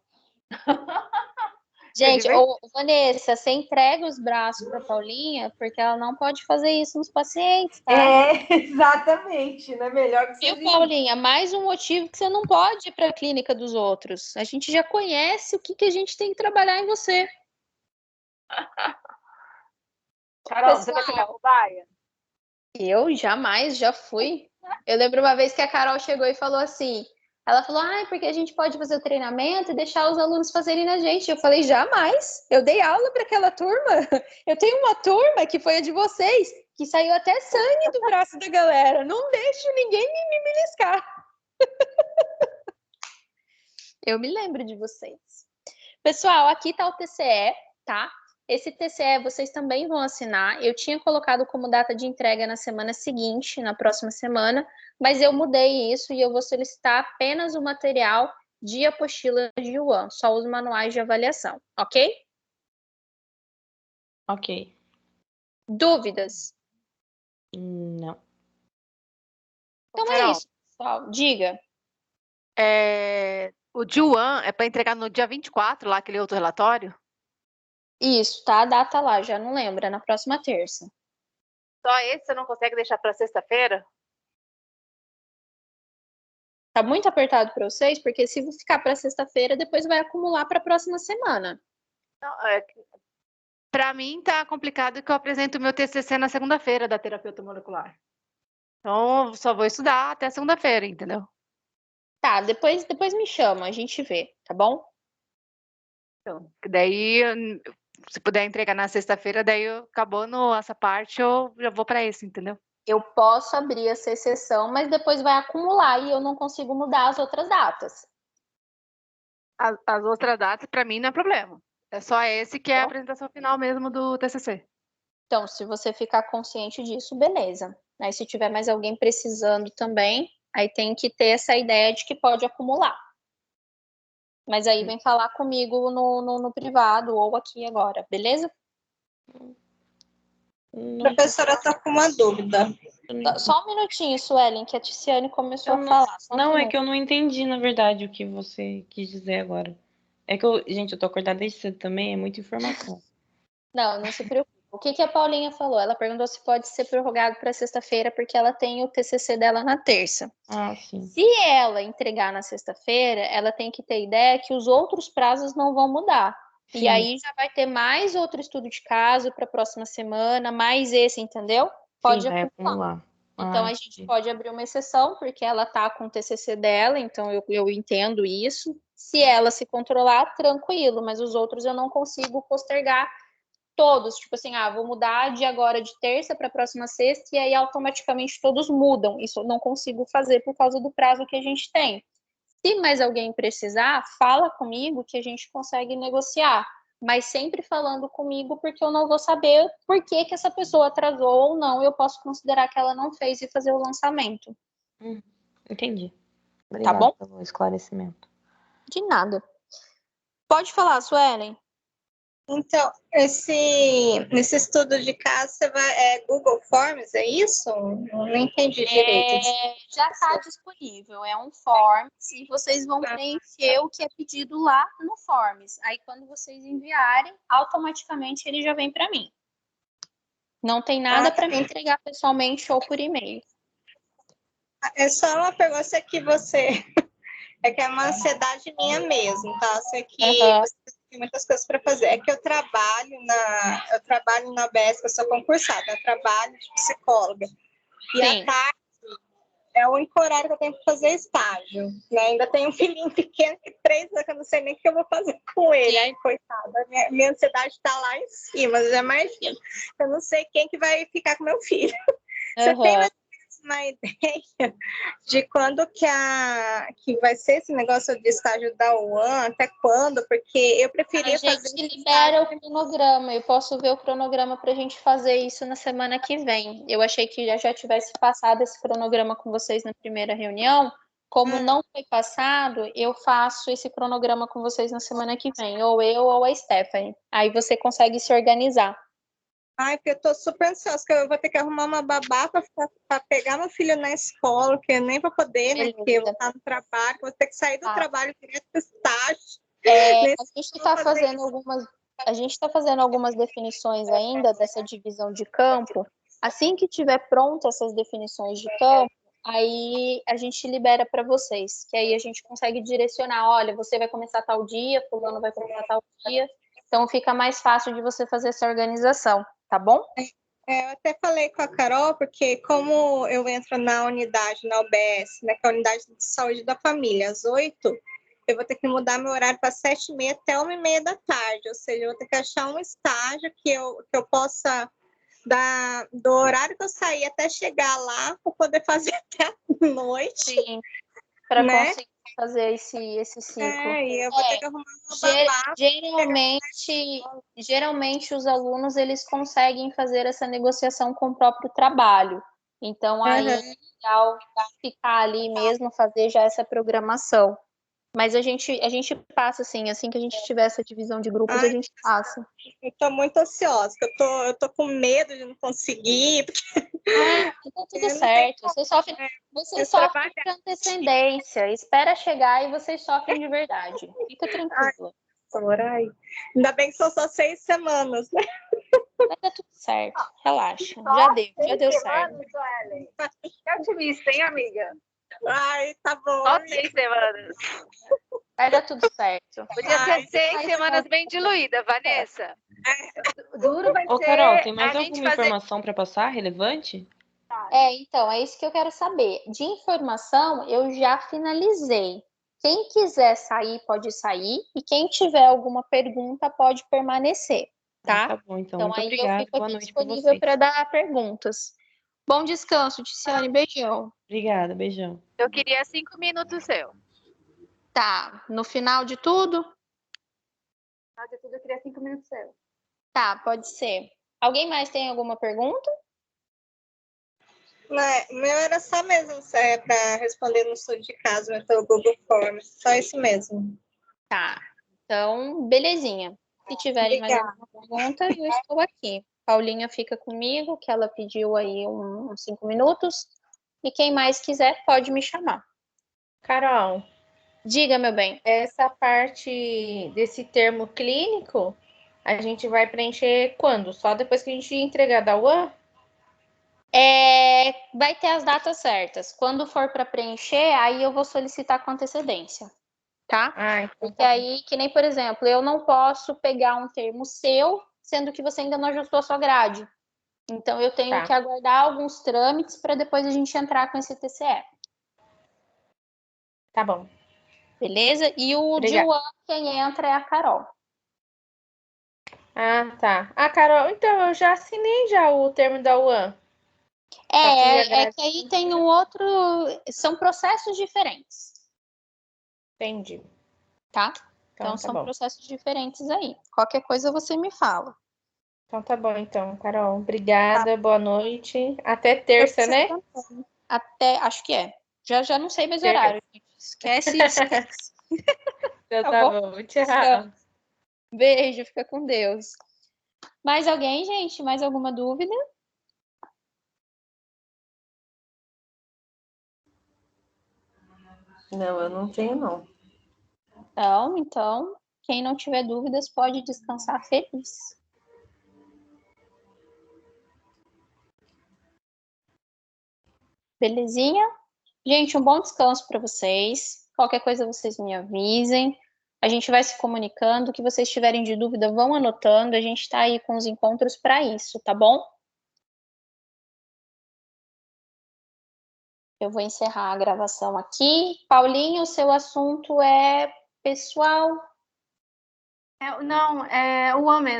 Gente, ô, Vanessa, você entrega os braços para Paulinha, porque ela não pode fazer isso nos pacientes, tá? É, exatamente, né? Melhor que você Viu, Paulinha? Mais um motivo que você não pode ir para a clínica dos outros. A gente já conhece o que a gente tem que trabalhar em você. Carol, você vai ser minha cobaia? Eu jamais, já fui. Eu lembro uma vez que a Carol chegou e falou assim, ela falou, porque a gente pode fazer o treinamento e deixar os alunos fazerem na gente. Eu falei, jamais. Eu dei aula para aquela turma. Eu tenho uma turma que foi a de vocês, que saiu até sangue do braço da galera. Não deixo ninguém me beliscar. Eu me lembro de vocês. Pessoal, aqui tá o TCE, tá? Esse TCE vocês também vão assinar. Eu tinha colocado como data de entrega na semana seguinte, na próxima semana, mas eu mudei isso e eu vou solicitar apenas o material de apostila de Yuan, só os manuais de avaliação, ok? Ok. Dúvidas? Não. Então Carol, é isso, pessoal. Diga. O Juan é para entregar no dia 24, lá, aquele outro relatório? Isso, tá a data lá, já não lembro, é na próxima terça. Só esse você não consegue deixar para sexta-feira? Tá muito apertado para vocês, porque se ficar para sexta-feira, depois vai acumular para a próxima semana. Para mim tá complicado que eu apresento o meu TCC na segunda-feira da terapeuta molecular. Então, eu só vou estudar até segunda-feira, entendeu? Tá, depois me chama, a gente vê, tá bom? Então, daí, se puder entregar na sexta-feira, daí acabou essa parte, eu já vou para isso, entendeu? Eu posso abrir essa exceção, mas depois vai acumular e eu não consigo mudar as outras datas. As outras datas, para mim, não é problema. É só esse que é a apresentação final mesmo do TCC. Então, se você ficar consciente disso, beleza. Aí, se tiver mais alguém precisando também, aí tem que ter essa ideia de que pode acumular. Mas aí vem falar comigo no privado ou aqui agora, beleza? Professora, eu tô com uma dúvida. Só um minutinho, Suelen, que a Ticiane começou a falar. Não, é que eu não entendi, na verdade, o que você quis dizer agora. É que gente, eu tô acordada desde cedo também, é muita informação. Não se preocupe. O que a Paulinha falou? Ela perguntou se pode ser prorrogado para sexta-feira, porque ela tem o TCC dela na terça. Sim. Se ela entregar na sexta-feira, ela tem que ter ideia que os outros prazos não vão mudar. Sim. E aí já vai ter mais outro estudo de caso para a próxima semana, mais esse, entendeu? Pode acumular. Então a gente pode abrir uma exceção, porque ela tá com o TCC dela, então eu entendo isso. Se ela se controlar, tranquilo, mas os outros eu não consigo postergar todos, tipo assim, vou mudar de agora de terça para a próxima sexta, e aí automaticamente todos mudam. Isso eu não consigo fazer por causa do prazo que a gente tem. Se mais alguém precisar, fala comigo que a gente consegue negociar, mas sempre falando comigo, porque eu não vou saber por que essa pessoa atrasou ou não, eu posso considerar que ela não fez e fazer o lançamento. Entendi. Obrigada, tá bom? Pelo esclarecimento. De nada. Pode falar, Suelen. Então, nesse estudo de caso, você vai Google Forms, é isso? Não entendi direito. Já está disponível, é um Forms e vocês vão preencher o que é pedido lá no Forms. Aí, quando vocês enviarem, automaticamente ele já vem para mim. Não tem nada para me entregar pessoalmente ou por e-mail. É só uma pergunta que você... É que é uma ansiedade minha mesmo, tá? Sei que você tem muitas coisas para fazer. É que eu trabalho na UBS, que eu sou concursada, eu trabalho de psicóloga. E à tarde é o único horário que eu tenho para fazer estágio. Né? Ainda tenho um filhinho pequeno, que 3 anos, que eu não sei nem o que eu vou fazer com ele. Ai, coitada, minha ansiedade está lá em cima, já imagino. Eu não sei quem que vai ficar com meu filho. Você tem uma ideia de quando que vai ser esse negócio de estágio da UAN? Até quando? Porque eu preferia fazer... A gente libera o cronograma. Eu posso ver o cronograma para a gente fazer isso na semana que vem. Eu achei que já tivesse passado esse cronograma com vocês na primeira reunião. Como não foi passado, eu faço esse cronograma com vocês na semana que vem. Ou eu ou a Stephanie. Aí você consegue se organizar. Ai, porque eu tô super ansiosa, que eu vou ter que arrumar uma babá para pegar meu filho na escola, que eu nem vou poder, né? Porque eu vou estar no trabalho, vou ter que sair do trabalho direto do estágio. A gente está fazendo algumas definições ainda dessa divisão de campo. Assim que tiver pronto essas definições de campo, aí a gente libera para vocês, que aí a gente consegue direcionar, olha, você vai começar tal dia, fulano vai começar tal dia, então fica mais fácil de você fazer essa organização, tá bom? Eu até falei com a Carol, porque como eu entro na unidade, na UBS, né, que é a unidade de saúde da família, às 8, eu vou ter que mudar meu horário para 7h30 até 1h30 da tarde, ou seja, eu vou ter que achar um estágio que eu possa do horário que eu sair até chegar lá, para poder fazer até a noite. Sim, para conseguir fazer esse ciclo. E eu vou ter que arrumar uma babá. Geralmente os alunos, eles conseguem fazer essa negociação com o próprio trabalho. Então, aí é legal ficar ali mesmo, fazer já essa programação. Mas a gente passa, assim que a gente tiver essa divisão de grupos, a gente passa. Eu estou muito ansiosa, eu tô com medo de não conseguir. Tá tudo certo. Vocês sofrem por antecedência. Espera chegar e vocês sofrem de verdade. Fica tranquila. Ai, ainda bem que são só 6 semanas, né? Vai dar tudo certo. Relaxa. Já deu certo. Que otimista, hein, amiga? Ai, tá bom. Só 6 semanas. Vai dar tudo certo. Podia ser 6 semanas bem diluída, Vanessa. Duro vai ser. Ô, Carol, tem mais alguma informação para passar relevante? Então, é isso que eu quero saber. De informação, eu já finalizei. Quem quiser sair, pode sair. E quem tiver alguma pergunta, pode permanecer, tá? Tá bom, então. Então, muito aí obrigada. eu fico Boa aqui noite para vocês. disponível para dar perguntas. Bom descanso, Ticiane. Beijão. Obrigada, beijão. Eu queria 5 minutos seu. Tá. No final de tudo? No final de tudo, eu queria 5 minutos seu. Tá, pode ser. Alguém mais tem alguma pergunta? Não, meu era só mesmo para responder no estudo de caso, pelo Google Forms. Só isso mesmo. Tá. Então, belezinha. Se tiverem mais alguma pergunta, eu estou aqui. Paulinha fica comigo, que ela pediu aí uns 5 minutos. E quem mais quiser, pode me chamar. Carol. Diga, meu bem. Essa parte desse termo clínico, a gente vai preencher quando? Só depois que a gente entregar da UAN? Vai ter as datas certas. Quando for para preencher, aí eu vou solicitar com antecedência, tá? Então porque aí, que nem, por exemplo, eu não posso pegar um termo seu, sendo que você ainda não ajustou a sua grade. Então, eu tenho que aguardar alguns trâmites para depois a gente entrar com esse TCE. Tá bom. Beleza? E o de UAN, quem entra é a Carol. Tá. Carol, então eu já assinei já o termo da UAN. Que aí tem um outro... São processos diferentes. Entendi. Tá? Então são processos diferentes aí. Qualquer coisa você me fala. Então tá bom, então, Carol. Obrigada, boa noite. Até terça, né? Acho que é. Já não sei mais o horário. Esquece. Então tá bom, tchau. Beijo, fica com Deus. Mais alguém, gente? Mais alguma dúvida? Não, eu não tenho, não. Então, quem não tiver dúvidas pode descansar feliz. Belezinha? Gente, um bom descanso para vocês. Qualquer coisa vocês me avisem. A gente vai se comunicando. O que vocês tiverem de dúvida, vão anotando. A gente está aí com os encontros para isso, tá bom? Eu vou encerrar a gravação aqui. Paulinho, o seu assunto é pessoal? Não, é o AN mesmo.